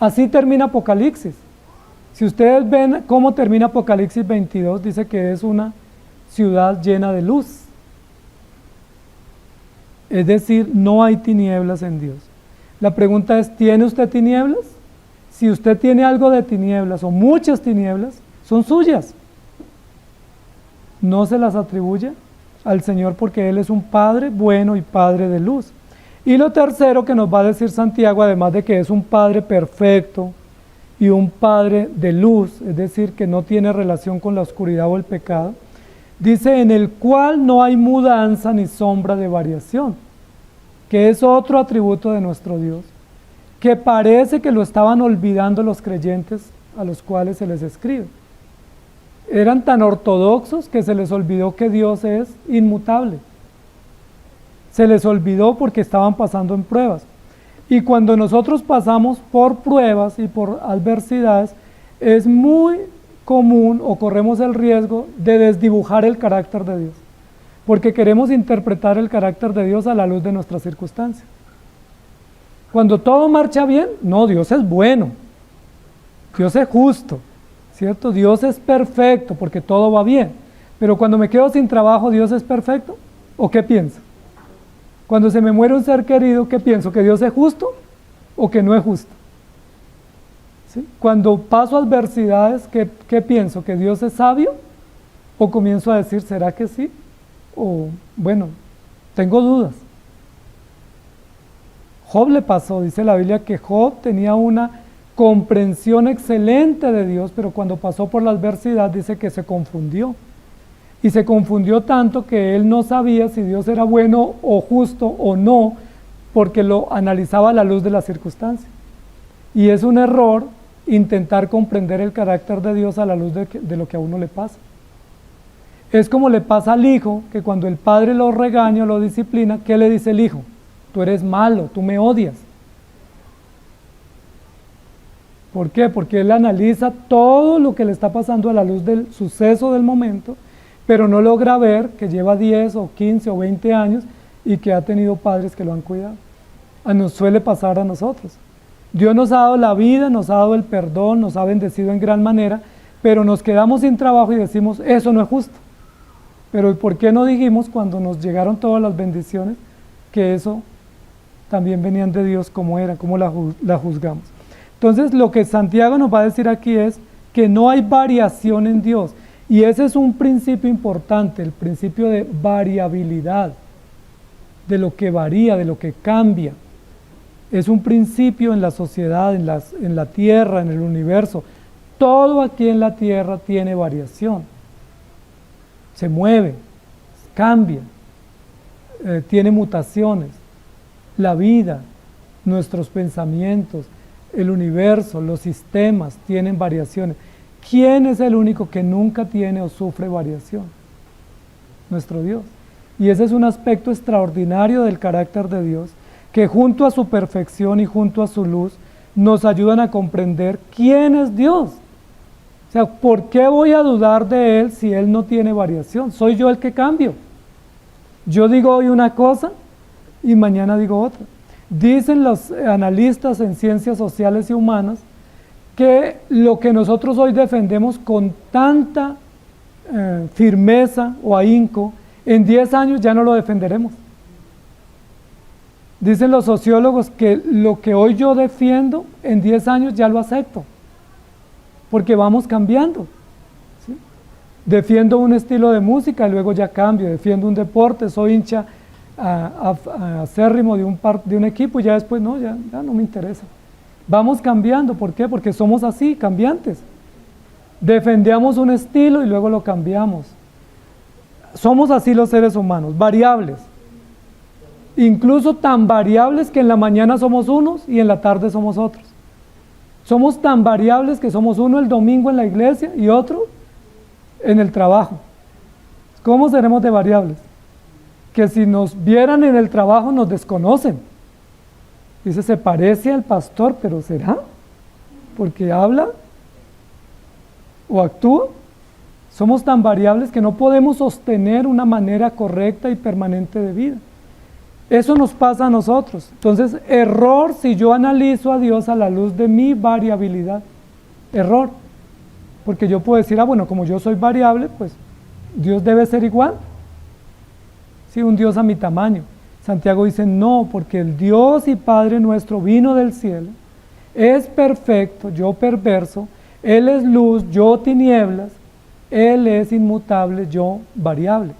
así termina Apocalipsis. Si ustedes ven cómo termina Apocalipsis 22, dice que es una ciudad llena de luz. Es decir, no hay tinieblas en Dios. La pregunta es, ¿tiene usted tinieblas? Si usted tiene algo de tinieblas o muchas tinieblas, son suyas. No se las atribuye al Señor porque Él es un Padre bueno y Padre de luz. Y lo tercero que nos va a decir Santiago, además de que es un Padre perfecto y un Padre de luz, es decir, que no tiene relación con la oscuridad o el pecado, dice, en el cual no hay mudanza ni sombra de variación, que es otro atributo de nuestro Dios, que parece que lo estaban olvidando los creyentes a los cuales se les escribe. eran tan ortodoxos que se les olvidó que Dios es inmutable. Se les olvidó porque estaban pasando en pruebas. Y cuando nosotros pasamos por pruebas y por adversidades, es muy común o corremos el riesgo de desdibujar el carácter de Dios, porque queremos interpretar el carácter de Dios a la luz de nuestras circunstancias. Cuando todo marcha bien, no, Dios es bueno, Dios es justo, ¿cierto? Dios es perfecto porque todo va bien. Pero cuando me quedo sin trabajo, ¿Dios es perfecto? ¿O qué pienso? Cuando se me muere un ser querido, ¿qué pienso? ¿Que Dios es justo o que no es justo? ¿Sí? Cuando paso adversidades, ¿qué pienso? ¿Que Dios es sabio? ¿O comienzo a decir, ¿será que sí? O, bueno, tengo dudas. Job le pasó, dice la Biblia, que Job tenía una comprensión excelente de Dios, pero cuando pasó por la adversidad dice que se confundió. Y se confundió tanto que él no sabía si Dios era bueno o justo o no, porque lo analizaba a la luz de las circunstancias. Y es un error intentar comprender el carácter de Dios a la luz de lo que a uno le pasa. Es como le pasa al hijo, que cuando el padre lo regaña o lo disciplina, ¿qué le dice el hijo? Tú eres malo, tú me odias. ¿Por qué? Porque él analiza todo lo que le está pasando a la luz del suceso del momento, pero no logra ver que lleva 10 o 15 o 20 años y que ha tenido padres que lo han cuidado. Nos suele pasar a nosotros. Dios nos ha dado la vida, nos ha dado el perdón, nos ha bendecido en gran manera, pero nos quedamos sin trabajo y decimos, eso no es justo. Pero ¿por qué no dijimos cuando nos llegaron todas las bendiciones que eso también venían de Dios como era, como la juzgamos? Entonces lo que Santiago nos va a decir aquí es que no hay variación en Dios. Y ese es un principio importante, el principio de variabilidad, de lo que varía, de lo que cambia. Es un principio en la sociedad, en la tierra, en el universo. Todo aquí en la tierra tiene variación. Se mueve, cambia, tiene mutaciones. La vida, nuestros pensamientos, el universo, los sistemas tienen variaciones. ¿Quién es el único que nunca tiene o sufre variación? Nuestro Dios. Y ese es un aspecto extraordinario del carácter de Dios, que junto a su perfección y junto a su luz, nos ayudan a comprender quién es Dios. O sea, ¿por qué voy a dudar de Él si Él no tiene variación? Soy yo el que cambio. Yo digo hoy una cosa y mañana digo otra. Dicen los analistas en ciencias sociales y humanas que lo que nosotros hoy defendemos con tanta firmeza o ahínco, en 10 años ya no lo defenderemos. Dicen los sociólogos que lo que hoy yo defiendo, en 10 años ya lo acepto, porque vamos cambiando. ¿Sí? Defiendo un estilo de música y luego ya cambio, defiendo un deporte, soy hincha acérrimo de un equipo y ya después no, ya no me interesa. Vamos cambiando, ¿por qué? Porque somos así, cambiantes. Defendemos un estilo y luego lo cambiamos. Somos así los seres humanos, variables. Incluso tan variables que en la mañana somos unos y en la tarde somos otros. Somos tan variables que somos uno el domingo en la iglesia y otro en el trabajo. ¿Cómo seremos de variables? Que si nos vieran en el trabajo nos desconocen. Dice, se parece al pastor, pero ¿será? Porque habla o actúa. Somos tan variables que no podemos sostener una manera correcta y permanente de vida. Eso nos pasa a nosotros. Entonces, error si yo analizo a Dios a la luz de mi variabilidad. Error. Porque yo puedo decir, bueno, como yo soy variable, pues Dios debe ser igual. Sí, un Dios a mi tamaño. Santiago dice, no, porque el Dios y Padre nuestro vino del cielo, es perfecto, yo perverso, Él es luz, yo tinieblas, Él es inmutable, yo variable.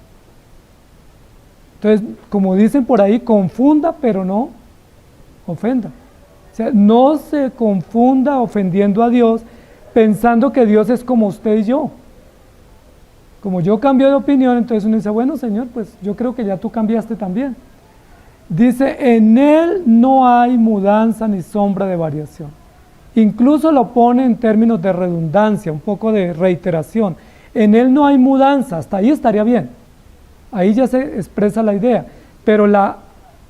Entonces, como dicen por ahí, confunda, pero no ofenda. O sea, no se confunda ofendiendo a Dios, pensando que Dios es como usted y yo. Como yo cambio de opinión, entonces uno dice, bueno, Señor, pues yo creo que ya tú cambiaste también. Dice, en Él no hay mudanza ni sombra de variación. Incluso lo pone en términos de redundancia, un poco de reiteración. en Él no hay mudanza, hasta ahí estaría bien. Ahí ya se expresa la idea, pero la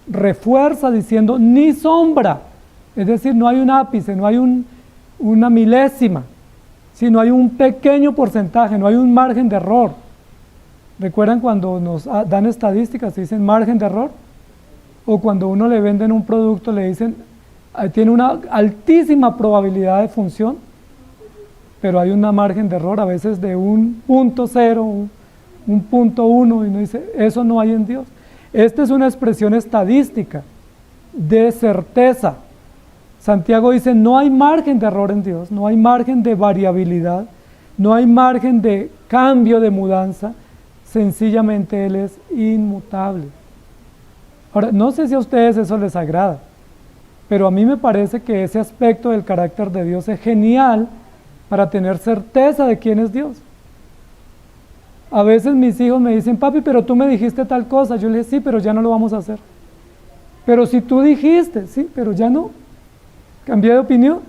refuerza diciendo ni sombra, es decir, no hay un ápice, no hay una milésima, ¿sí? No hay un pequeño porcentaje, no hay un margen de error. ¿Recuerdan cuando nos dan estadísticas, dicen margen de error? O cuando uno le venden un producto, le dicen, tiene una altísima probabilidad de función, pero hay un margen de error, a veces de 1.0, 1.1, y uno dice, eso no hay en Dios. Esta es una expresión estadística de certeza. Santiago dice, no hay margen de error en Dios, no hay margen de variabilidad, no hay margen de cambio, de mudanza, sencillamente Él es inmutable. Ahora, no sé si a ustedes eso les agrada, pero a mí me parece que ese aspecto del carácter de Dios es genial para tener certeza de quién es Dios. A veces mis hijos me dicen, papi, pero tú me dijiste tal cosa. Yo les dije, sí, pero ya no lo vamos a hacer. Pero si tú dijiste, sí, pero ya no. Cambié de opinión.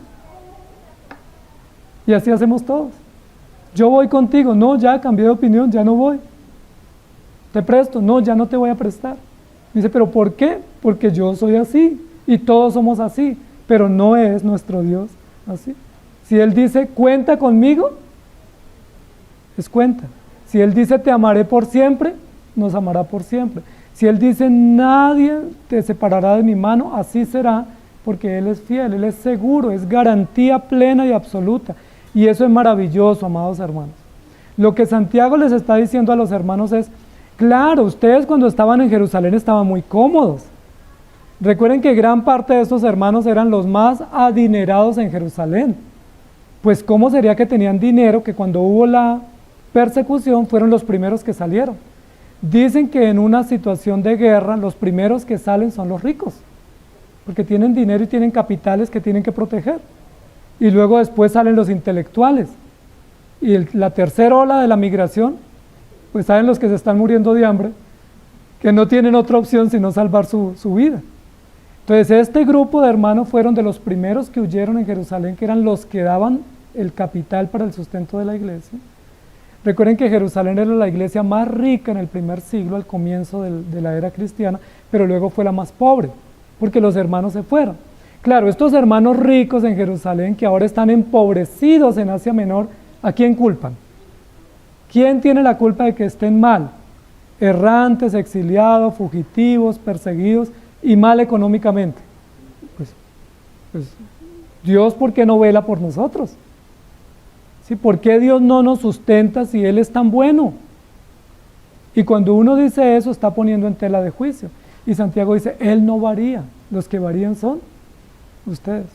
Y así hacemos todos. Yo voy contigo, no, ya cambié de opinión, ya no voy. Te presto, no, ya no te voy a prestar. Dice, pero ¿por qué? Porque yo soy así y todos somos así, pero no es nuestro Dios así. Si Él dice, cuenta conmigo, es cuenta. Si Él dice, te amaré por siempre, nos amará por siempre. Si Él dice, nadie te separará de mi mano, así será, porque Él es fiel, Él es seguro, es garantía plena y absoluta. Y eso es maravilloso, amados hermanos. Lo que Santiago les está diciendo a los hermanos es, claro, ustedes cuando estaban en Jerusalén estaban muy cómodos. Recuerden que gran parte de estos hermanos eran los más adinerados en Jerusalén. Pues ¿cómo sería que tenían dinero que cuando hubo la persecución fueron los primeros que salieron? Dicen que en una situación de guerra los primeros que salen son los ricos, porque tienen dinero y tienen capitales que tienen que proteger. Y luego después salen los intelectuales. Y la tercera ola de la migración, pues saben los que se están muriendo de hambre, que no tienen otra opción sino salvar su vida. Entonces este grupo de hermanos fueron de los primeros que huyeron en Jerusalén, que eran los que daban el capital para el sustento de la iglesia. Recuerden que Jerusalén era la iglesia más rica en el primer siglo, al comienzo de la era cristiana, pero luego fue la más pobre, porque los hermanos se fueron. Claro, estos hermanos ricos en Jerusalén, que ahora están empobrecidos en Asia Menor, ¿a quién culpan? ¿Quién tiene la culpa de que estén mal? Errantes, exiliados, fugitivos, perseguidos y mal económicamente. Pues Dios, ¿por qué no vela por nosotros? ¿Sí? ¿Por qué Dios no nos sustenta si Él es tan bueno? Y cuando uno dice eso, está poniendo en tela de juicio. Y Santiago dice, Él no varía, los que varían son ustedes.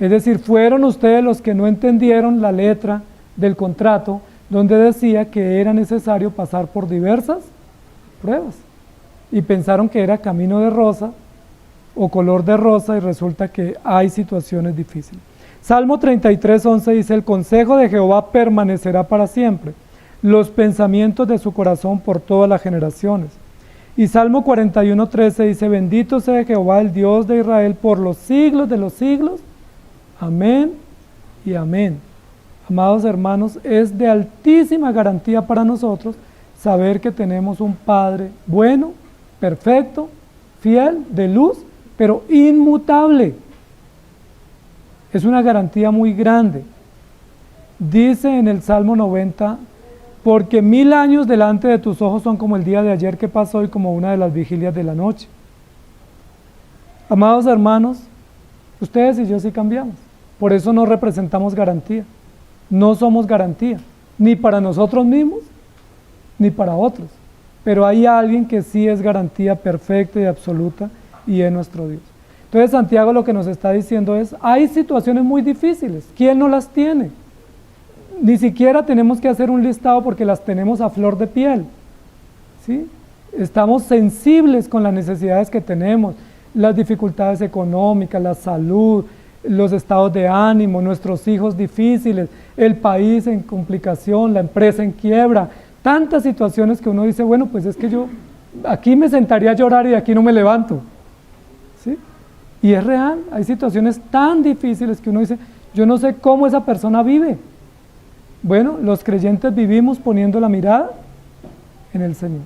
Es decir, fueron ustedes los que no entendieron la letra del contrato, donde decía que era necesario pasar por diversas pruebas. Y pensaron que era camino de rosa o color de rosa, y resulta que hay situaciones difíciles. Salmo 33:11 dice, el consejo de Jehová permanecerá para siempre, los pensamientos de su corazón por todas las generaciones. Y Salmo 41:13 dice, bendito sea Jehová, el Dios de Israel, por los siglos de los siglos. Amén y amén. Amados hermanos, es de altísima garantía para nosotros saber que tenemos un Padre bueno, perfecto, fiel, de luz, pero inmutable. Es una garantía muy grande. Dice en el Salmo 90, porque 1000 años delante de tus ojos son como el día de ayer que pasó y como una de las vigilias de la noche. Amados hermanos, ustedes y yo sí cambiamos. Por eso no representamos garantía. No somos garantía, ni para nosotros mismos, ni para otros. Pero hay alguien que sí es garantía perfecta y absoluta, y es nuestro Dios. Entonces Santiago lo que nos está diciendo es, hay situaciones muy difíciles, ¿quién no las tiene? Ni siquiera tenemos que hacer un listado porque las tenemos a flor de piel, ¿sí? Estamos sensibles con las necesidades que tenemos, las dificultades económicas, la salud, los estados de ánimo, nuestros hijos difíciles, el país en complicación, la empresa en quiebra, tantas situaciones que uno dice, bueno, pues es que yo aquí me sentaría a llorar y de aquí no me levanto, ¿sí? Y es real, hay situaciones tan difíciles que uno dice, yo no sé cómo esa persona vive. Bueno, los creyentes vivimos poniendo la mirada en el Señor.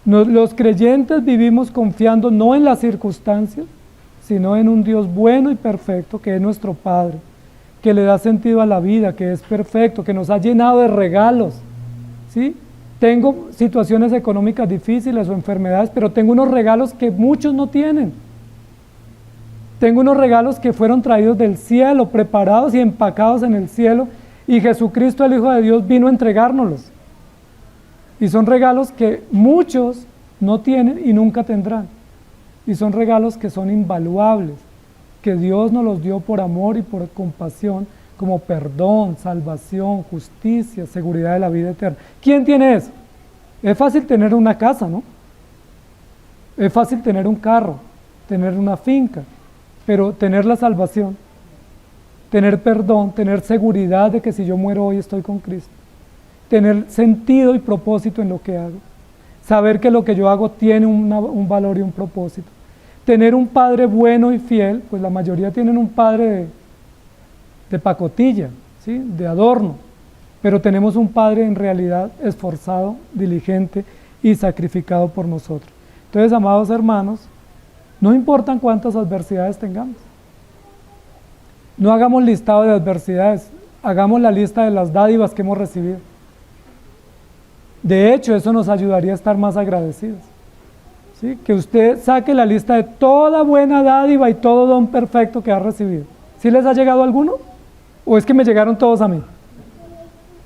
Los creyentes vivimos confiando no en las circunstancias, sino en un Dios bueno y perfecto, que es nuestro Padre, que le da sentido a la vida, que es perfecto, que nos ha llenado de regalos, ¿sí? Tengo situaciones económicas difíciles o enfermedades, pero tengo unos regalos que muchos no tienen. Tengo unos regalos que fueron traídos del cielo, preparados y empacados en el cielo, y Jesucristo, el Hijo de Dios, vino a entregárnoslos. Y son regalos que muchos no tienen y nunca tendrán. Y son regalos que son invaluables, que Dios nos los dio por amor y por compasión, como perdón, salvación, justicia, seguridad de la vida eterna. ¿Quién tiene eso? Es fácil tener una casa, ¿no? Es fácil tener un carro, tener una finca, pero tener la salvación, tener perdón, tener seguridad de que si yo muero hoy estoy con Cristo, tener sentido y propósito en lo que hago, saber que lo que yo hago tiene un valor y un propósito, tener un padre bueno y fiel, pues la mayoría tienen un padre de pacotilla, ¿sí? De adorno, pero tenemos un padre en realidad esforzado, diligente y sacrificado por nosotros. Entonces, amados hermanos, no importan cuántas adversidades tengamos, no hagamos listado de adversidades, hagamos la lista de las dádivas que hemos recibido. De hecho, eso nos ayudaría a estar más agradecidos, ¿sí? Que usted saque la lista de toda buena dádiva y todo don perfecto que ha recibido. ¿Sí les ha llegado alguno? ¿O es que me llegaron todos a mí?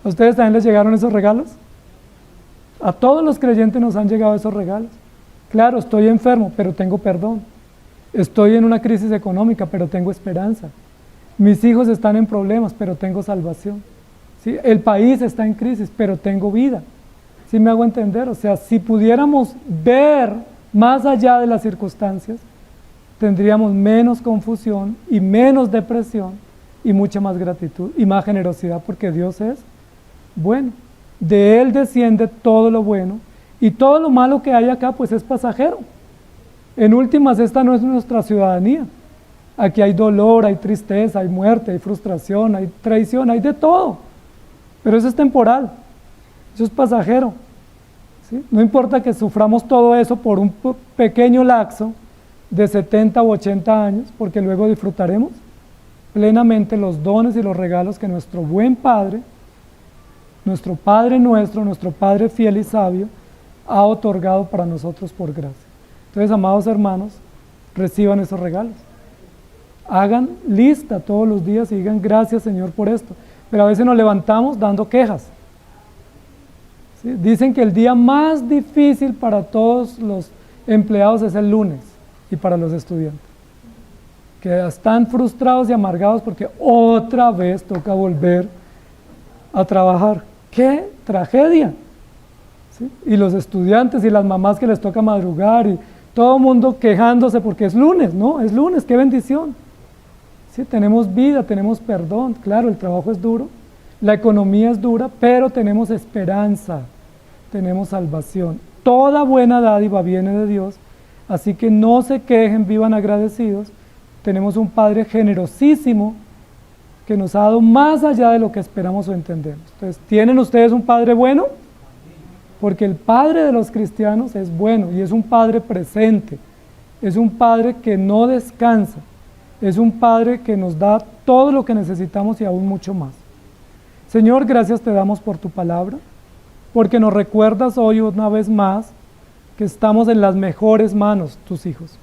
¿A ustedes también les llegaron esos regalos? A todos los creyentes nos han llegado esos regalos. Claro, estoy enfermo, pero tengo perdón. Estoy en una crisis económica, pero tengo esperanza. Mis hijos están en problemas, pero tengo salvación, ¿sí? El país está en crisis, pero tengo vida. ¿Sí me hago entender? O sea, si pudiéramos ver más allá de las circunstancias, tendríamos menos confusión y menos depresión y mucha más gratitud y más generosidad, porque Dios es bueno. De Él desciende todo lo bueno y todo lo malo que hay acá pues es pasajero. En últimas, esta no es nuestra ciudadanía. Aquí hay dolor, hay tristeza, hay muerte, hay frustración, hay traición, hay de todo. Pero eso es temporal, eso es pasajero, ¿sí? No importa que suframos todo eso por un pequeño lapso de 70 u 80 años, porque luego disfrutaremos plenamente los dones y los regalos que nuestro buen Padre, nuestro Padre nuestro, nuestro Padre fiel y sabio, ha otorgado para nosotros por gracia. Entonces, amados hermanos, reciban esos regalos. Hagan lista todos los días y digan gracias, Señor, por esto. Pero a veces nos levantamos dando quejas, ¿sí? Dicen que el día más difícil para todos los empleados es el lunes y para los estudiantes, que están frustrados y amargados porque otra vez toca volver a trabajar. ¡Qué tragedia! ¿Sí? Y los estudiantes y las mamás que les toca madrugar y todo el mundo quejándose porque es lunes, ¿no? Es lunes, ¡qué bendición! ¿Sí? Tenemos vida, tenemos perdón, claro, el trabajo es duro, la economía es dura, pero tenemos esperanza, tenemos salvación. Toda buena dádiva viene de Dios, así que no se quejen, vivan agradecidos. Tenemos un Padre generosísimo que nos ha dado más allá de lo que esperamos o entendemos. Entonces, ¿tienen ustedes un Padre bueno? Porque el Padre de los cristianos es bueno y es un Padre presente, es un Padre que no descansa, es un Padre que nos da todo lo que necesitamos y aún mucho más. Señor, gracias te damos por tu palabra, porque nos recuerdas hoy una vez más que estamos en las mejores manos, tus hijos,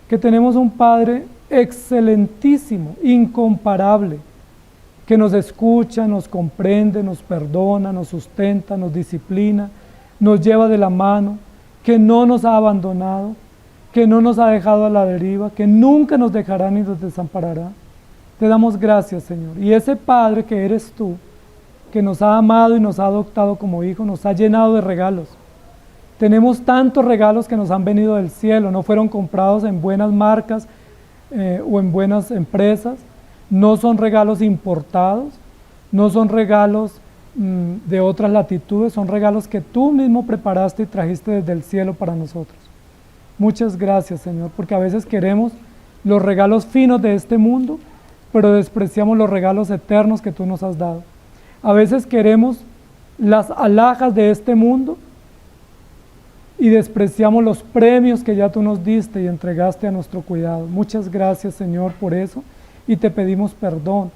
que tenemos un Padre excelentísimo, incomparable, que nos escucha, nos comprende, nos perdona, nos sustenta, nos disciplina, nos lleva de la mano, que no nos ha abandonado, que no nos ha dejado a la deriva, que nunca nos dejará ni nos desamparará. Te damos gracias, Señor. Y ese Padre que eres tú, que nos ha amado y nos ha adoptado como hijo, nos ha llenado de regalos. Tenemos tantos regalos que nos han venido del cielo, no fueron comprados en buenas marcas o en buenas empresas, no son regalos importados, no son regalos de otras latitudes, son regalos que tú mismo preparaste y trajiste desde el cielo para nosotros. Muchas gracias, Señor, porque a veces queremos los regalos finos de este mundo, pero despreciamos los regalos eternos que tú nos has dado. A veces queremos las alhajas de este mundo y despreciamos los premios que ya tú nos diste y entregaste a nuestro cuidado. Muchas gracias, Señor, por eso, y te pedimos perdón,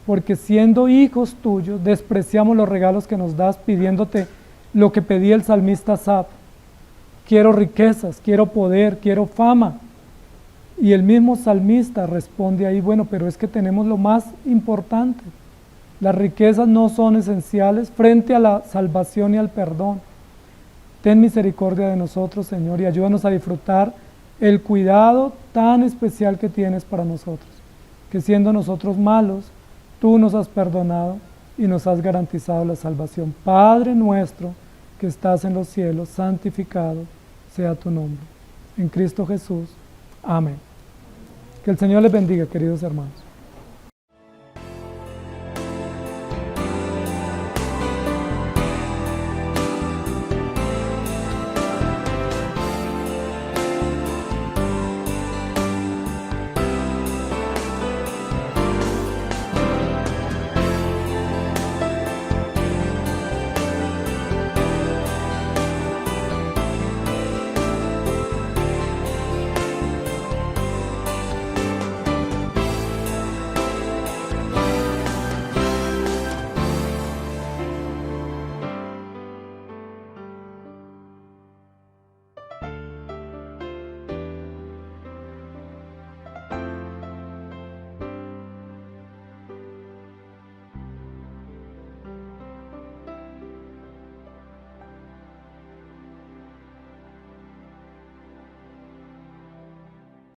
porque siendo hijos tuyos, despreciamos los regalos que nos das, pidiéndote lo que pedía el salmista Asaf: quiero riquezas, quiero poder, quiero fama. Y el mismo salmista responde ahí: bueno, pero es que tenemos lo más importante. Las riquezas no son esenciales frente a la salvación y al perdón. Ten misericordia de nosotros, Señor, y ayúdanos a disfrutar el cuidado tan especial que tienes para nosotros, que siendo nosotros malos, tú nos has perdonado y nos has garantizado la salvación. Padre nuestro que estás en los cielos, santificado sea tu nombre. En Cristo Jesús. Amén. Que el Señor les bendiga, queridos hermanos.